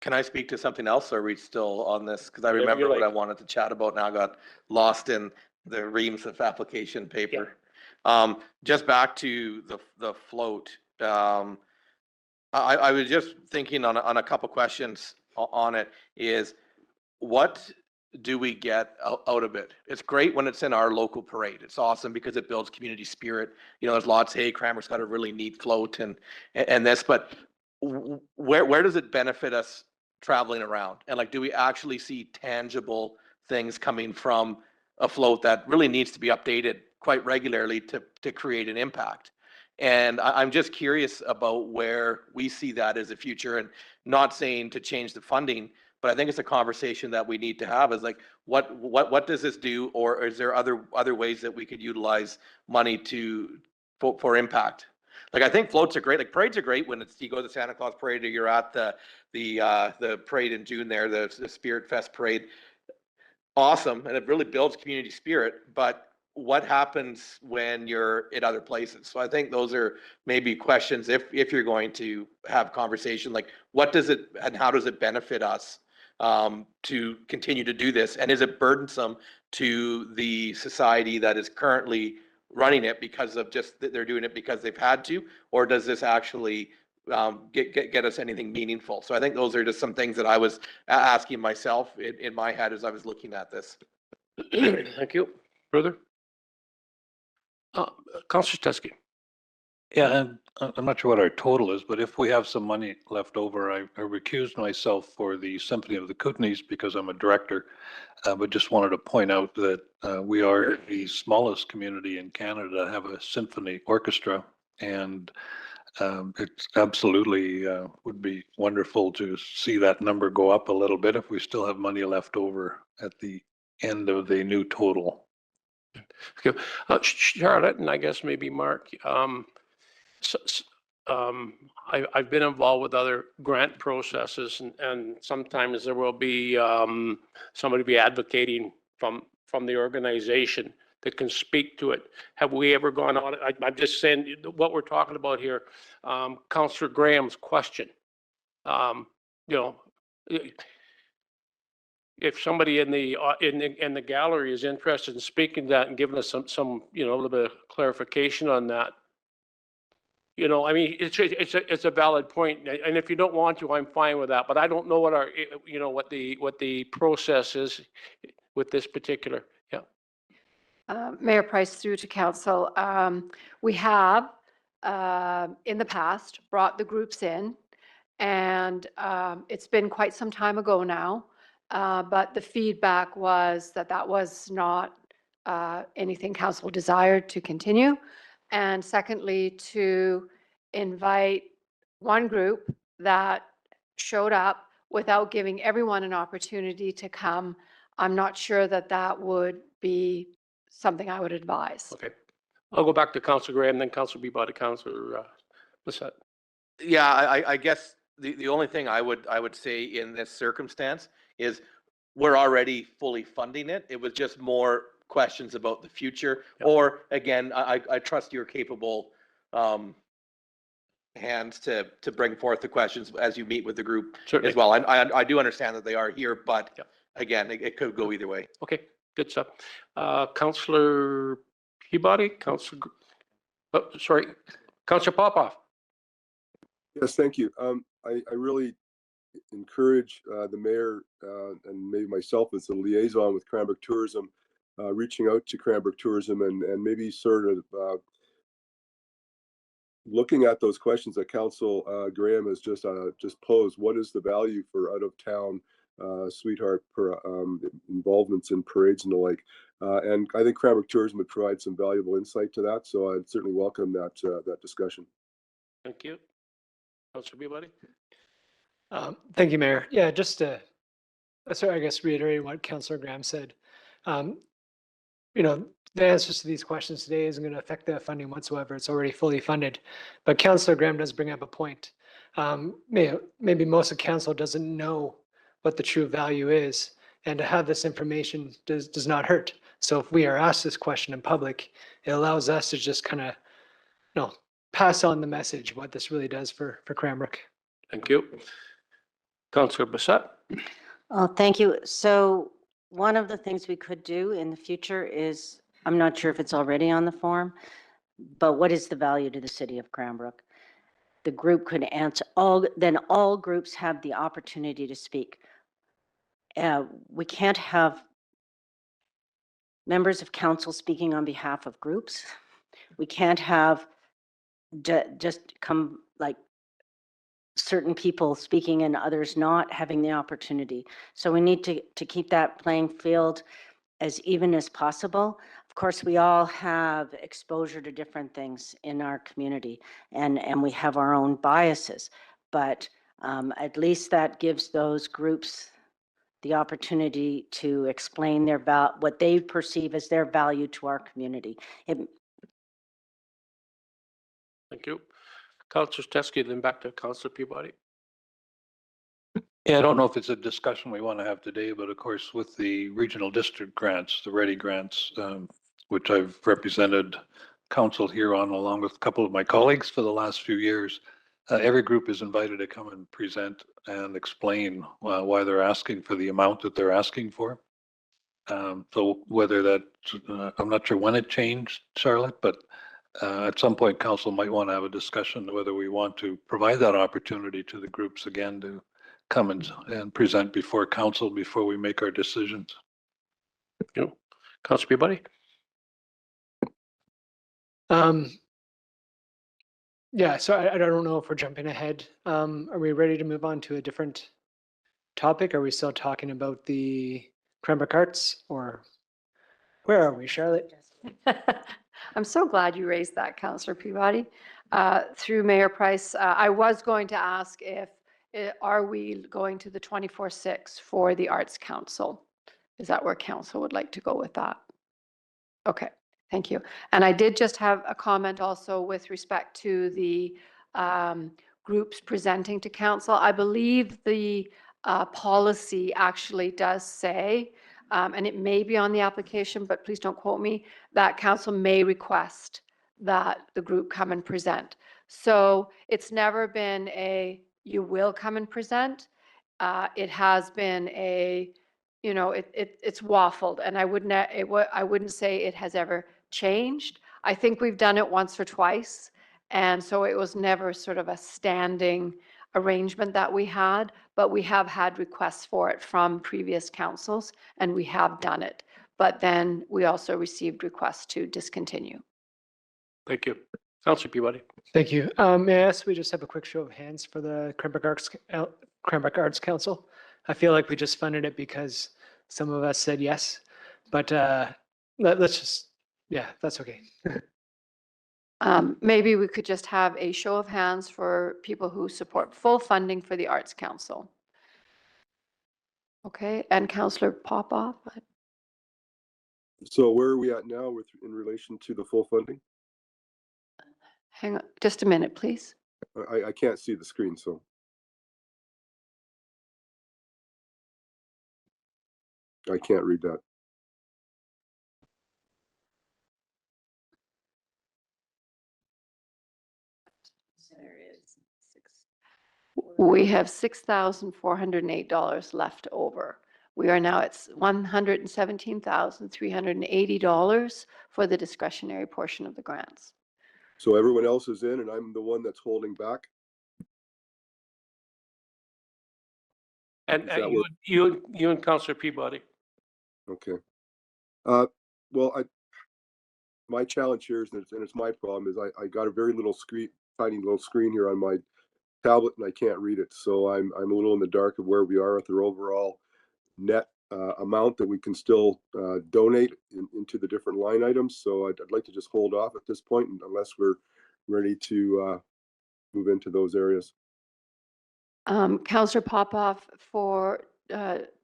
Can I speak to something else, or are we still on this? Because I Whatever you remember what I like. wanted to chat about, now got lost in the reams of application paper. Just back to the float. I was just thinking on a couple questions on it. Is what do we get out of it? It's great when it's in our local parade. It's awesome because it builds community spirit. You know, there's lots, hey, Cranbrook's got a really neat float and this, but where does it benefit us traveling around? And like, do we actually see tangible things coming from a float that really needs to be updated quite regularly to create an impact? And I'm just curious about where we see that as a future, and not saying to change the funding, but I think it's a conversation that we need to have, is like, what does this do? Or is there other ways that we could utilize money for impact? Like, I think floats are great. Like, parades are great when you go to the Santa Claus parade, or you're at the parade in June there, the Spirit Fest parade. Awesome. And it really builds community spirit, but what happens when you're in other places? So I think those are maybe questions, if you're going to have conversation, like what does it and how does it benefit us to continue to do this? And is it burdensome to the society that is currently running it because of just that they're doing it because they've had to, or does this actually get us anything meaningful? So I think those are just some things that I was asking myself in my head as I was looking at this. Thank you. Further? Councillor Stetsky. Yeah, and I'm not sure what our total is, but if we have some money left over, I recused myself for the Symphony of the Kootenays because I'm a director, but just wanted to point out that we are the smallest community in Canada to have a symphony orchestra, and it's absolutely would be wonderful to see that number go up a little bit if we still have money left over at the end of the new total. Okay. Charlotte, and I guess maybe Mark, I've been involved with other grant processes, and sometimes there will be somebody be advocating from the organization that can speak to it. Have we ever gone on? I'm just saying what we're talking about here. Councillor Graham's question. You know, if somebody in the gallery is interested in speaking to that and giving us some you know, a little bit of clarification on that, you know, I mean, it's a valid point, and if you don't want to, I'm fine with that. But I don't know what our, you know, what the process is with this particular. Yeah. Mayor Price, through to council. We have in the past brought the groups in, and it's been quite some time ago now. but the feedback was that that was not anything council desired to continue. And secondly, to invite one group that showed up without giving everyone an opportunity to come. I'm not sure that that would be something I would advise. Okay. I'll go back to Councillor Graham, then Councillor Peabody, Councillor Bissett. Yeah, I guess the only thing I would say in this circumstance is we're already fully funding it. It was just more questions about the future. Yep. Or again, I trust your capable hands to bring forth the questions as you meet with the group Certainly. as well. I do understand that they are here, but Yep. again, it could go either way. Okay, good stuff. Councillor Peabody, Councillor, sorry, Councillor Popoff. Yes, thank you. I really encourage the mayor and maybe myself as a liaison with Cranbrook Tourism, reaching out to Cranbrook Tourism and maybe sort of looking at those questions that Council Graham has just posed. What is the value for out of town sweetheart involvements in parades and the like? And I think Cranbrook Tourism would provide some valuable insight to that. So I'd certainly welcome that that discussion. Thank you. Councillor Peabody. Thank you, Mayor. Yeah, just to, sorry, I guess reiterating what Councillor Graham said. You know, the answers to these questions today isn't going to affect the funding whatsoever. It's already fully funded. But Councillor Graham does bring up a point. Maybe most of council doesn't know what the true value is, and to have this information does not hurt. So if we are asked this question in public, it allows us to just kind of, you know, pass on the message what this really does for Cranbrook. Thank you. Councillor Bissett. Oh, thank you. So one of the things we could do in the future is, I'm not sure if it's already on the form, but what is the value to the city of Cranbrook? The group could answer then all groups have the opportunity to speak. We can't have members of council speaking on behalf of groups. We can't have just come like certain people speaking and others not having the opportunity. So we need to keep that playing field as even as possible. Of course, we all have exposure to different things in our community, and we have our own biases, but at least that gives those groups the opportunity to explain what they perceive as their value to our community. Thank you. Councillor Stetsky, then back to Councillor Peabody. Yeah, I don't know if it's a discussion we want to have today, but of course, with the regional district grants, the READY grants, which I've represented council here on, along with a couple of my colleagues for the last few years, every group is invited to come and present and explain why they're asking for the amount that they're asking for. So whether that, I'm not sure when it changed, Charlotte, but at some point, council might want to have a discussion whether we want to provide that opportunity to the groups again to come and present before council before we make our decisions. Thank you. Councillor Peabody. Yeah, so I don't know if we're jumping ahead. Are we ready to move on to a different topic? Are we still talking about the Cranbrook Arts, or where are we, Charlotte? I'm so glad you raised that, Councillor Peabody. Through Mayor Price, I was going to ask if, are we going to the 24/6 for the Arts Council? Is that where council would like to go with that? Okay, thank you. And I did just have a comment also with respect to the groups presenting to council. I believe the policy actually does say, and it may be on the application, but please don't quote me, that council may request that the group come and present. So it's never been a, you will come and present. It has been a, you know, it's waffled, and I wouldn't say it has ever changed. I think we've done it once or twice, and so it was never sort of a standing arrangement that we had, but we have had requests for it from previous councils, and we have done it. But then we also received requests to discontinue. Thank you. Councillor Peabody. Thank you. May I ask we just have a quick show of hands for the Cranbrook Arts Council? I feel like we just funded it because some of us said yes, but let's just, yeah, that's okay. Maybe we could just have a show of hands for people who support full funding for the Arts Council. Okay, and Councillor Popoff? So where are we at now with, in relation to the full funding? Hang on, just a minute, please. I can't see the screen, so. I can't read that. We have $6,408 left over. We are now at $117,380 for the discretionary portion of the grants. So everyone else is in and I'm the one that's holding back? And Is that you, what- you and Councillor Peabody. Okay. Well, my challenge here is, and it's my problem, is I got a very little screen, tiny little screen here on my tablet and I can't read it. So I'm a little in the dark of where we are with their overall net amount that we can still donate into the different line items. So I'd like to just hold off at this point unless we're ready to move into those areas. Councillor Popoff,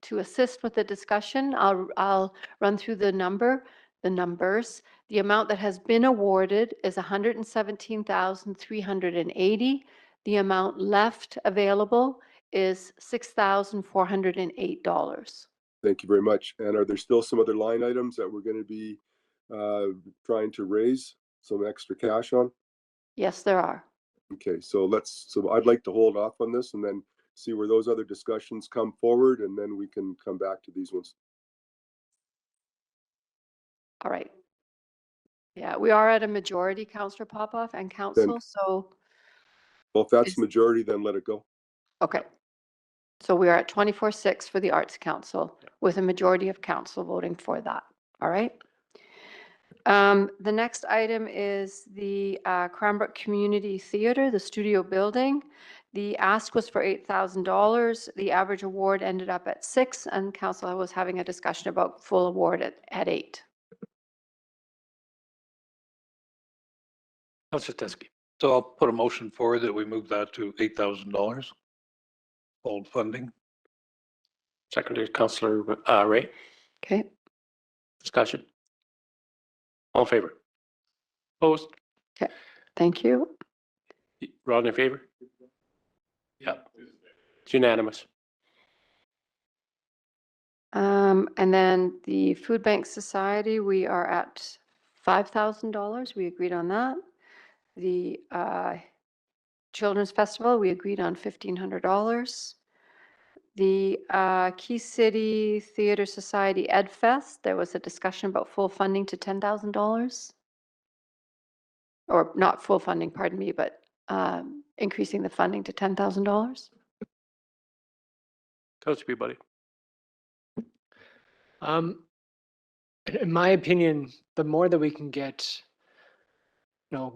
to assist with the discussion, I'll run through the numbers. The amount that has been awarded is $117,380. The amount left available is $6,408. Thank you very much. And are there still some other line items that we're going to be trying to raise some extra cash on? Yes, there are. Okay, so I'd like to hold off on this and then see where those other discussions come forward, and then we can come back to these ones. All right. Yeah, we are at a majority, Councillor Popoff and council, so, Well, if that's Is- majority, then let it go. okay. So we are at 24-6 for the Arts Council with a majority of council voting for that. All right. The next item is the Cranbrook Community Theatre, the studio building. The ask was for $8,000. The average award ended up at $6,000, and council was having a discussion about full award at $8,000. Councillor Teske. So I'll put a motion forward that we move that to $8,000. Old funding. Secondary Councillor Ray. Okay. Discussion. All in favor? Opposed? Thank you. Rod in favor? Yeah. It's unanimous. And then the Food Bank Society, we are at $5,000. We agreed on that. The Children's Festival, we agreed on $1,500. The Key City Theater Society Ed Fest, there was a discussion about full funding to $10,000. Or not full funding, pardon me, but increasing the funding to $10,000. Councillor Peabody. In my opinion, the more that we can get,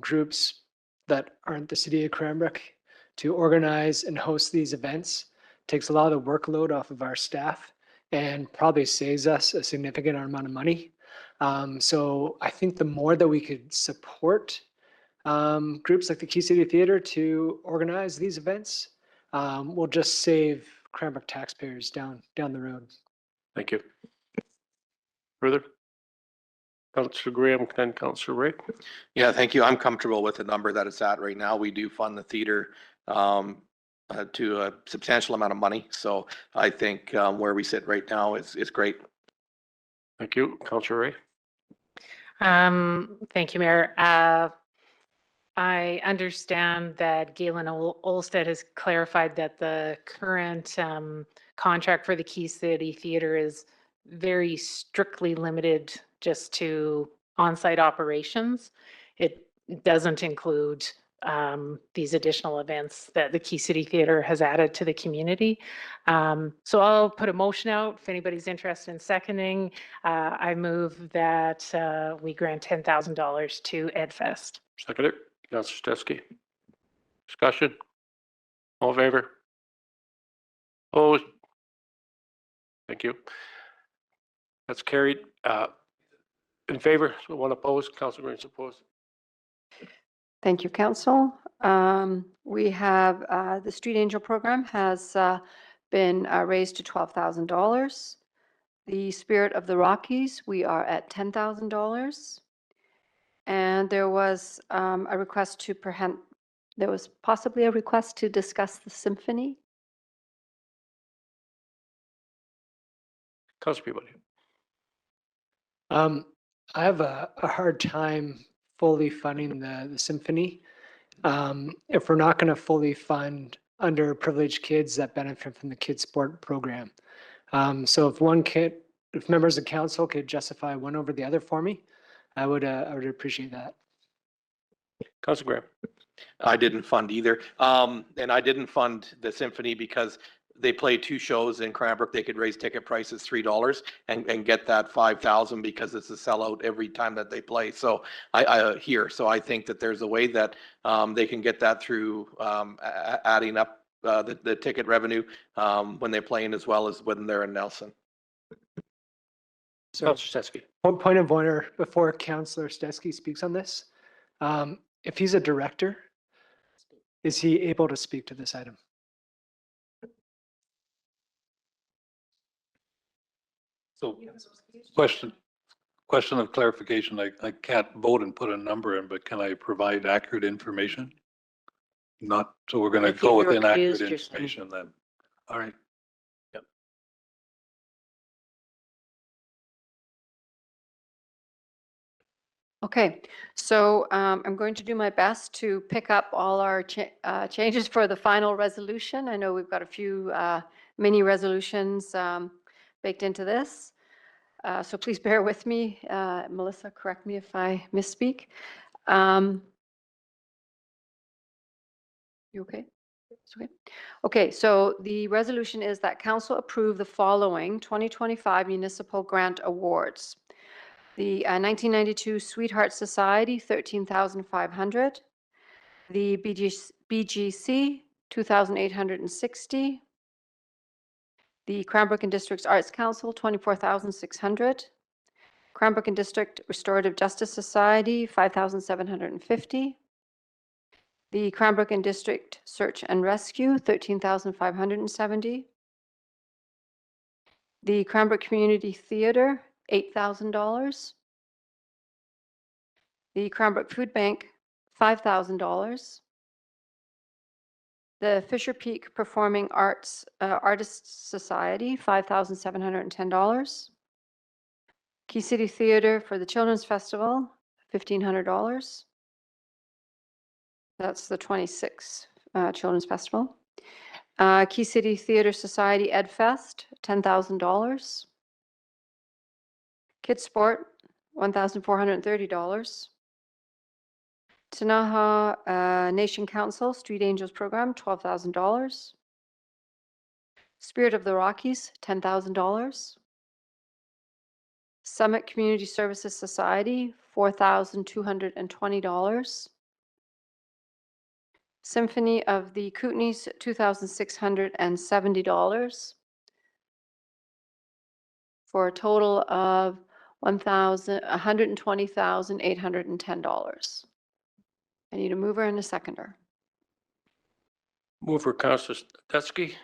groups that aren't the city of Cranbrook to organize and host these events takes a lot of the workload off of our staff and probably saves us a significant amount of money. So I think the more that we could support groups like the Key City Theatre to organize these events, will just save Cranbrook taxpayers down the road. Thank you. Further? Councillor Graham, then Councillor Ray. Yeah, thank you. I'm comfortable with the number that it's at right now. We do fund the theater to a substantial amount of money. So I think where we sit right now is great. Thank you. Councillor Ray. Thank you, Mayor. I understand that Galen Olstead has clarified that the current contract for the Key City Theatre is very strictly limited just to on-site operations. It doesn't include these additional events that the Key City Theatre has added to the community. So I'll put a motion out if anybody's interested in seconding. I move that we grant $10,000 to EdFest. Seconder. Councillor Teske. Discussion. All in favor? Opposed? Thank you. That's carried. In favor, one opposed, Councillor Green opposed. Thank you, council. We have, the Street Angel program has been raised to $12,000. The Spirit of the Rockies, we are at $10,000. And there was a request to there was possibly a request to discuss the symphony. Councillor Peabody. I have a hard time fully funding the symphony. If we're not going to fully fund underprivileged kids that benefit from the kids sport program. So if members of council could justify one over the other for me, I would appreciate that. Councillor Graham. I didn't fund either. And I didn't fund the symphony because they play 2 shows in Cranbrook. They could raise ticket prices $3 and get that 5,000 because it's a sellout every time that they play. So so I think that there's a way that they can get that through adding up the ticket revenue when they're playing as well as when they're in Nelson. So Councillor Stetsky. one point of order before Councillor Stetsky speaks on this. If he's a director, is he able to speak to this item? So question of clarification. I can't vote and put a number in, but can I provide accurate information? Not, so we're going to If go you with inaccurate recused yourself. information then. All right. Okay, so I'm going to do my best to pick up all our changes for the final resolution. I know we've got a few mini resolutions baked into this. So please bear with me. Melissa, correct me if I misspeak. You okay? It's okay. Okay, so the resolution is that council approve the following 2025 municipal grant awards. The 1992 Sweetheart Society, $13,500. The BGC, $2,860. The Cranbrook and District's Arts Council, $24,600. Cranbrook and District Restorative Justice Society, $5,750. The Cranbrook and District Search and Rescue, $13,570. The Cranbrook Community Theater, $8,000. The Cranbrook Food Bank, $5,000. The Fisher Peak Performing Arts Artists Society, $5,710. Key City Theater for the Children's Festival, $1,500. That's the 26th Children's Festival. Key City Theater Society Ed Fest, $10,000. Kids Sport, $1,430. Tanaha Nation Council Street Angels Program, $12,000. Spirit of the Rockies, $10,000. Summit Community Services Society, $4,220. Symphony of the Kootenays, $2,670. For a total of $120,810. I need a mover and a seconder. Mover, Councillor Stetsky.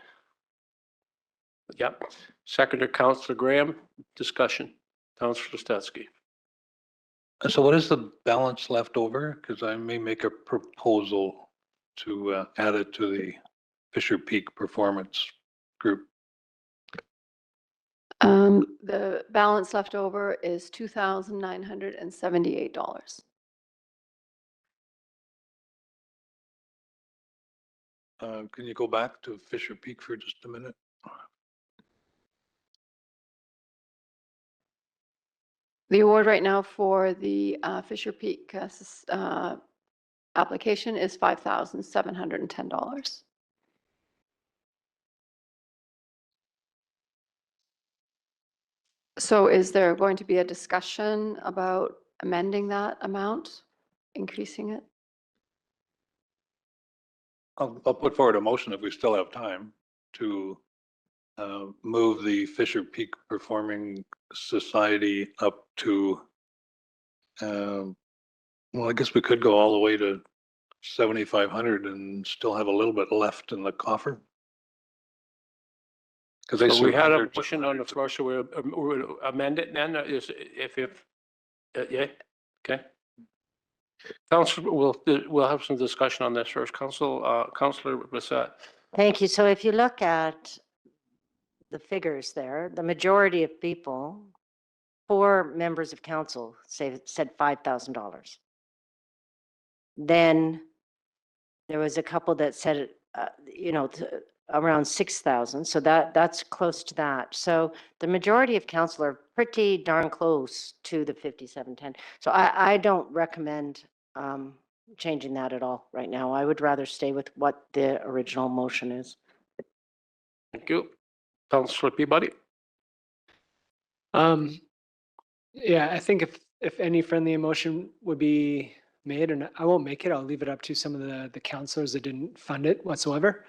Yep. Seconder, Councillor Graham. Discussion. Councillor Stetsky. So what is the balance left over? Because I may make a proposal to add it to the Fisher Peak Performance Group. The balance left over is $2,978. Can you go back to Fisher Peak for just a minute? The award right now for the Fisher Peak application is $5,710. So is there going to be a discussion about amending that amount, increasing it? I'll put forward a motion if we still have time to move the Fisher Peak Performing Society up to, well, I guess we could go all the way to 7,500 and still have a little bit left in the coffer. Because they So we had a surrendered. motion on the floor, so we'll amend it then, yeah, okay. Council, we'll have some discussion on this first. Councillor Brissette. Thank you. So if you look at the figures there, the majority of people, 4 members of council said $5,000. Then there was a couple that said, around 6,000. So that's close to that. So the majority of council are pretty darn close to the 5710. So I don't recommend changing that at all right now. I would rather stay with what the original motion is. Thank you. Councillor Peabody. Yeah, I think if any friendly motion would be made, and I won't make it, I'll leave it up to some of the councillors that didn't fund it whatsoever.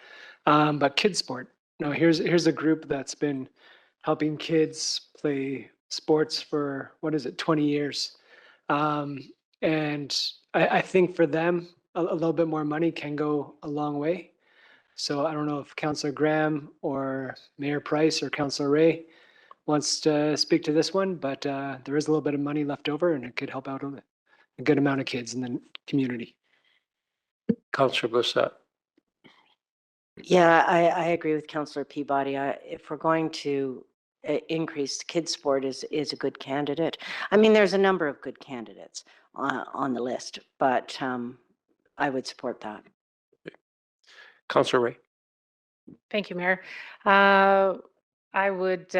But kids sport. Now here's a group that's been helping kids play sports for, 20 years. And I think for them, a little bit more money can go a long way. So I don't know if Councillor Graham or Mayor Price or Councillor Ray wants to speak to this one, but there is a little bit of money left over and it could help out a good amount of kids in the community. Councillor Brissette. Yeah, I agree with Councillor Peabody. If we're going to increase, kids sport is a good candidate. I mean, there's a number of good candidates on the list, but I would support that. Councillor Ray. Thank you, Mayor. I would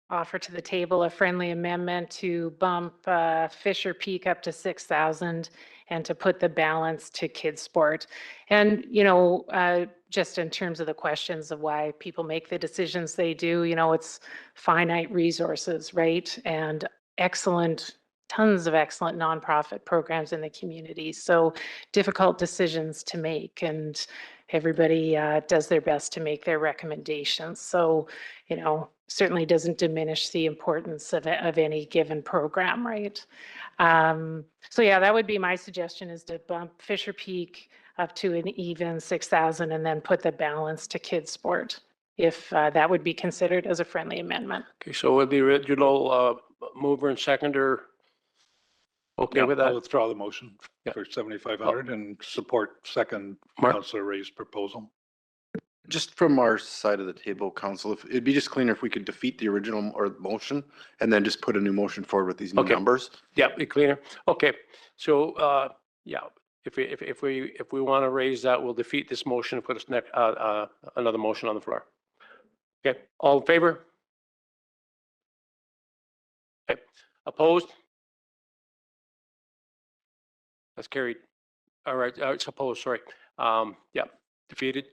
offer to the table a friendly amendment to bump Fisher Peak up to 6,000 and to put the balance to kids sport. And, just in terms of the questions of why people make the decisions they do, it's finite resources, right? And tons of excellent nonprofit programs in the community. So difficult decisions to make, and everybody does their best to make their recommendations. So, certainly doesn't diminish the importance of any given program, right? So yeah, that would be my suggestion, is to bump Fisher Peak up to an even 6,000 and then put the balance to kids sport, if that would be considered as a friendly amendment. Okay, so with the original mover and seconder, okay Yeah, with I'll that? withdraw the motion Yeah. for 7,500 and support second Mark? Councillor Ray's proposal. Just from our side of the table, council, if it'd be just cleaner if we could defeat the original or motion and then just put a new motion forward with these new Okay. numbers. Yeah, be cleaner. Okay, so yeah, if we want to raise that, we'll defeat this motion and put us next another motion on the floor. Okay, all in favor? Okay, opposed? That's carried. All right, it's opposed, sorry. Yeah, defeated.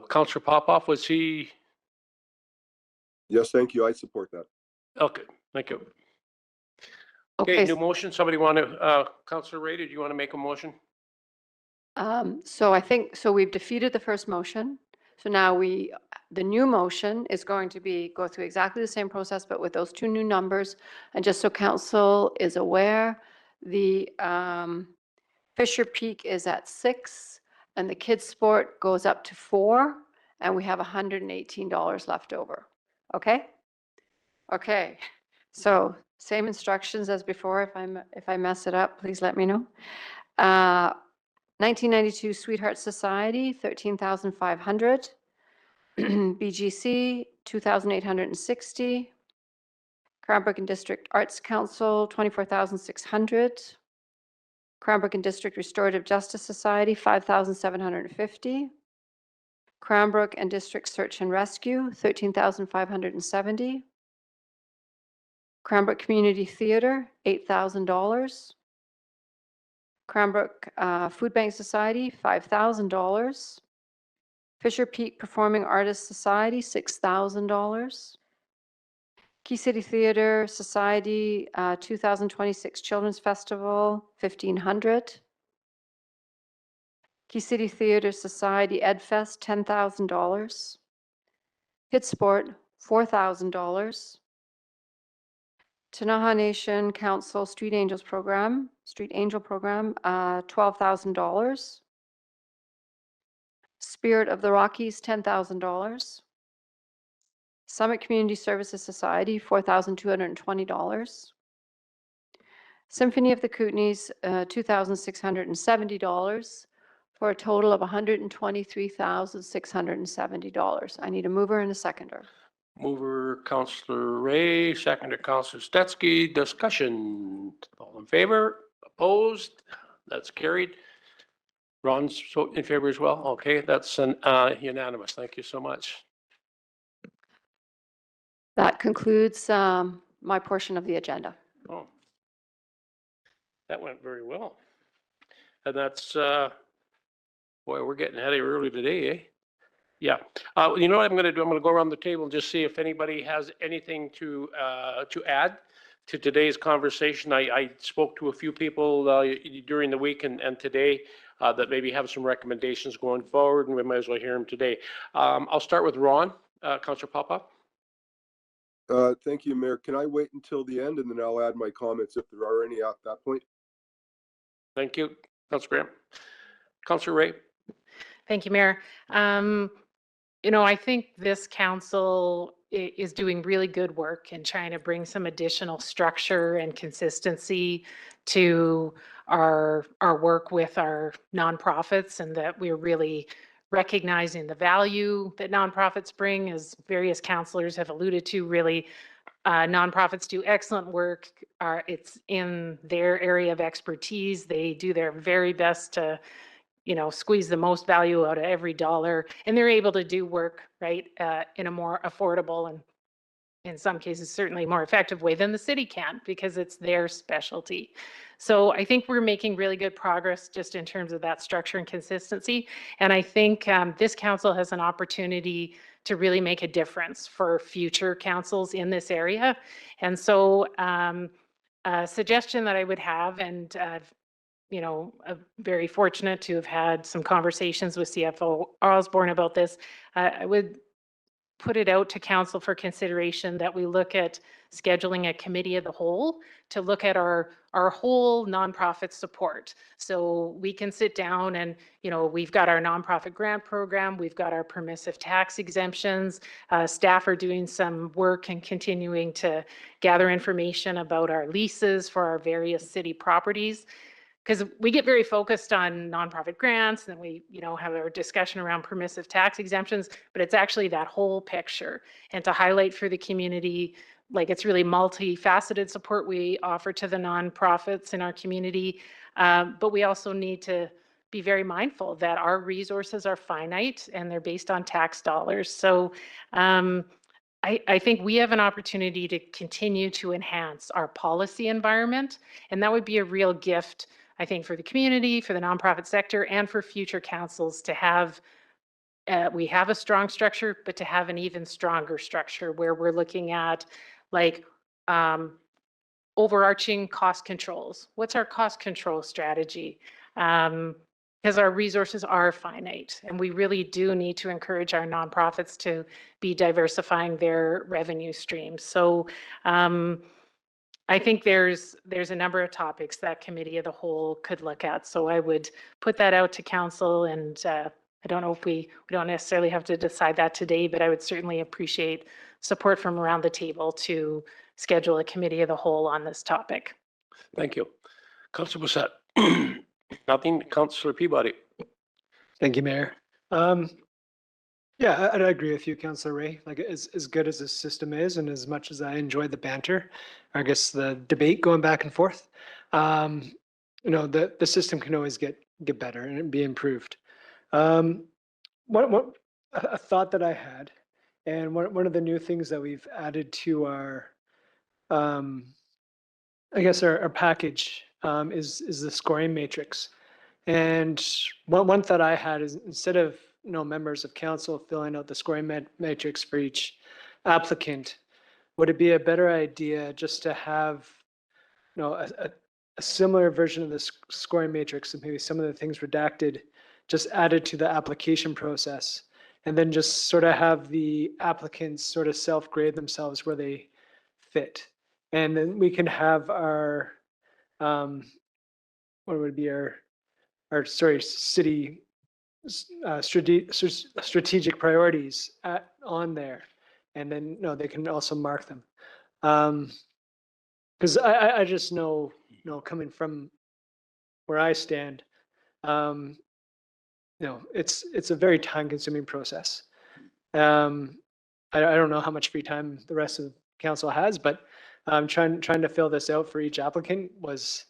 Councillor Popoff, was he? Yes, thank you. I support that. Okay, thank you. Okay, Okay, new motion. Somebody want to, Councillor Ray, did you want to make a motion? so I think, so we've defeated the first motion. So now the new motion is going to go through exactly the same process, but with those 2 new numbers. And just so council is aware, the Fisher Peak is at 6 and the kids sport goes up to 4, and we have $118 left over. Okay? Okay. So same instructions as before. If I mess it up, please let me know. 1992 Sweetheart Society, 13,500. BGC, 2,860. Cranbrook and District Arts Council, 24,600. Cranbrook and District Restorative Justice Society, 5,750. Cranbrook and District Search and Rescue, 13,570. Cranbrook Community Theater, $8,000. Cranbrook Food Bank Society, $5,000. Fisher Peak Performing Artists Society, $6,000. Key City Theater Society, 2026 Children's Festival, $1,500. Key City Theater Society Ed Fest, $10,000. Kids Sport, $4,000. Tanaha Nation Council Street Angel Program, $12,000. Spirit of the Rockies, $10,000. Summit Community Services Society, $4,220. Symphony of the Kootenays, $2,670 for a total of $123,670. I need a mover and a seconder. Mover, Counselor Ray, seconder, Counselor Stetsky. Discussion. All in favor? Opposed? That's carried. Ron's in favor as well? Okay, that's an unanimous. Thank you so much. That concludes my portion of the agenda. Oh, that went very well. And that's, boy, we're getting ahead of you early today, eh? Yeah. You know what I'm going to do? I'm going to go around the table and just see if anybody has anything to add to today's conversation. I spoke to a few people during the week and today that maybe have some recommendations going forward, and we might as well hear them today. I'll start with Ron, Councillor Papa. Thank you, Mayor. Can I wait until the end and then I'll add my comments if there are any at that point? Thank you. Councillor Graham. Councillor Ray. Thank you, Mayor. You know, I think this council is doing really good work in trying to bring some additional structure and consistency to our work with our nonprofits, and that we're really recognizing the value that nonprofits bring. As various councillors have alluded to, really, nonprofits do excellent work. It's in their area of expertise. They do their very best to, you know, squeeze the most value out of every dollar, and they're able to do work, right, in a more affordable and in some cases certainly more effective way than the city can, because it's their specialty. So I think we're making really good progress just in terms of that structure and consistency. And I think this council has an opportunity to really make a difference for future councils in this area. And so a suggestion that I would have, and you know, very fortunate to have had some conversations with CFO Osborne about this. I would put it out to council for consideration that we look at scheduling a committee of the whole to look at our whole nonprofit support. So we can sit down and, you know, we've got our nonprofit grant program, we've got our permissive tax exemptions. Staff are doing some work and continuing to gather information about our leases for our various city properties. Because we get very focused on nonprofit grants, and we, you know, have our discussion around permissive tax exemptions, but it's actually that whole picture. And to highlight for the community, like, it's really multifaceted support we offer to the nonprofits in our community. But we also need to be very mindful that our resources are finite and they're based on tax dollars. So I think we have an opportunity to continue to enhance our policy environment, and that would be a real gift, I think, for the community, for the nonprofit sector, and for future councils to have, we have a strong structure, but to have an even stronger structure where we're looking at, like, overarching cost controls. What's our cost control strategy? Because our resources are finite, and we really do need to encourage our nonprofits to be diversifying their revenue streams. So I think there's a number of topics that committee of the whole could look at. So I would put that out to council, and I don't know if we don't necessarily have to decide that today, but I would certainly appreciate support from around the table to schedule a committee of the whole on this topic. Thank you. Councillor Bissett. Nothing. Councillor Peabody. Thank you, Mayor. Yeah, I agree with you, Councillor Ray. Like, as good as this system is, and as much as I enjoy the banter, I guess the debate going back and forth, you know, the system can always get better and be improved. A thought that I had, and one of the new things that we've added to our, I guess our package is the scoring matrix. And one thought I had is, instead of, you know, members of council filling out the scoring matrix for each applicant, would it be a better idea just to have, you know, a similar version of the scoring matrix, and maybe some of the things redacted, just added to the application process, and then just sort of have the applicants sort of self-grade themselves where they fit. And then we can have our, what would be our city strategic priorities on there. And then, no, they can also mark them. Because I just know, coming from where I stand, it's a very time-consuming process. I don't know how much free time the rest of the council has, but trying to fill this out for each applicant was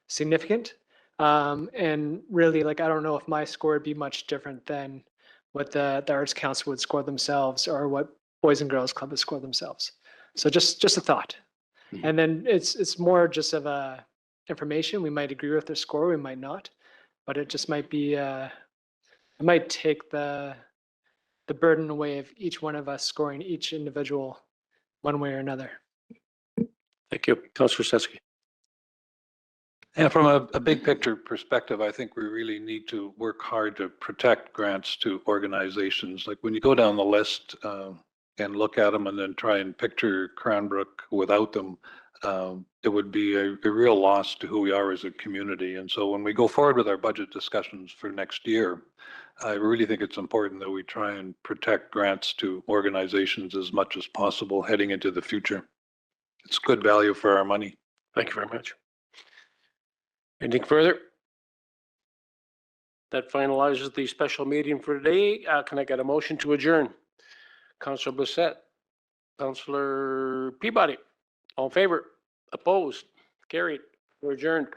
significant. And really, like, I don't know if my score would be much different than what the Arts Council would score themselves or what Boys and Girls Club would score themselves. So just a thought. And then it's more just of a information. We might agree with their score, we might not, but it just might be, it might take the burden away of each one of us scoring each individual one way or another. Thank you. Councillor Stetsky. And from a big picture perspective, I think we really need to work hard to protect grants to organizations. Like when you go down the list and look at them and then try and picture Cranbrook without them, it would be a real loss to who we are as a community. And so when we go forward with our budget discussions for next year, I really think it's important that we try and protect grants to organizations as much as possible heading into the future. It's good value for our money. Thank you very much. Anything further? That finalizes the special meeting for today. Can I get a motion to adjourn? Councillor Blissett, Councillor Peabody, all in favor? Opposed? Carried. We're adjourned.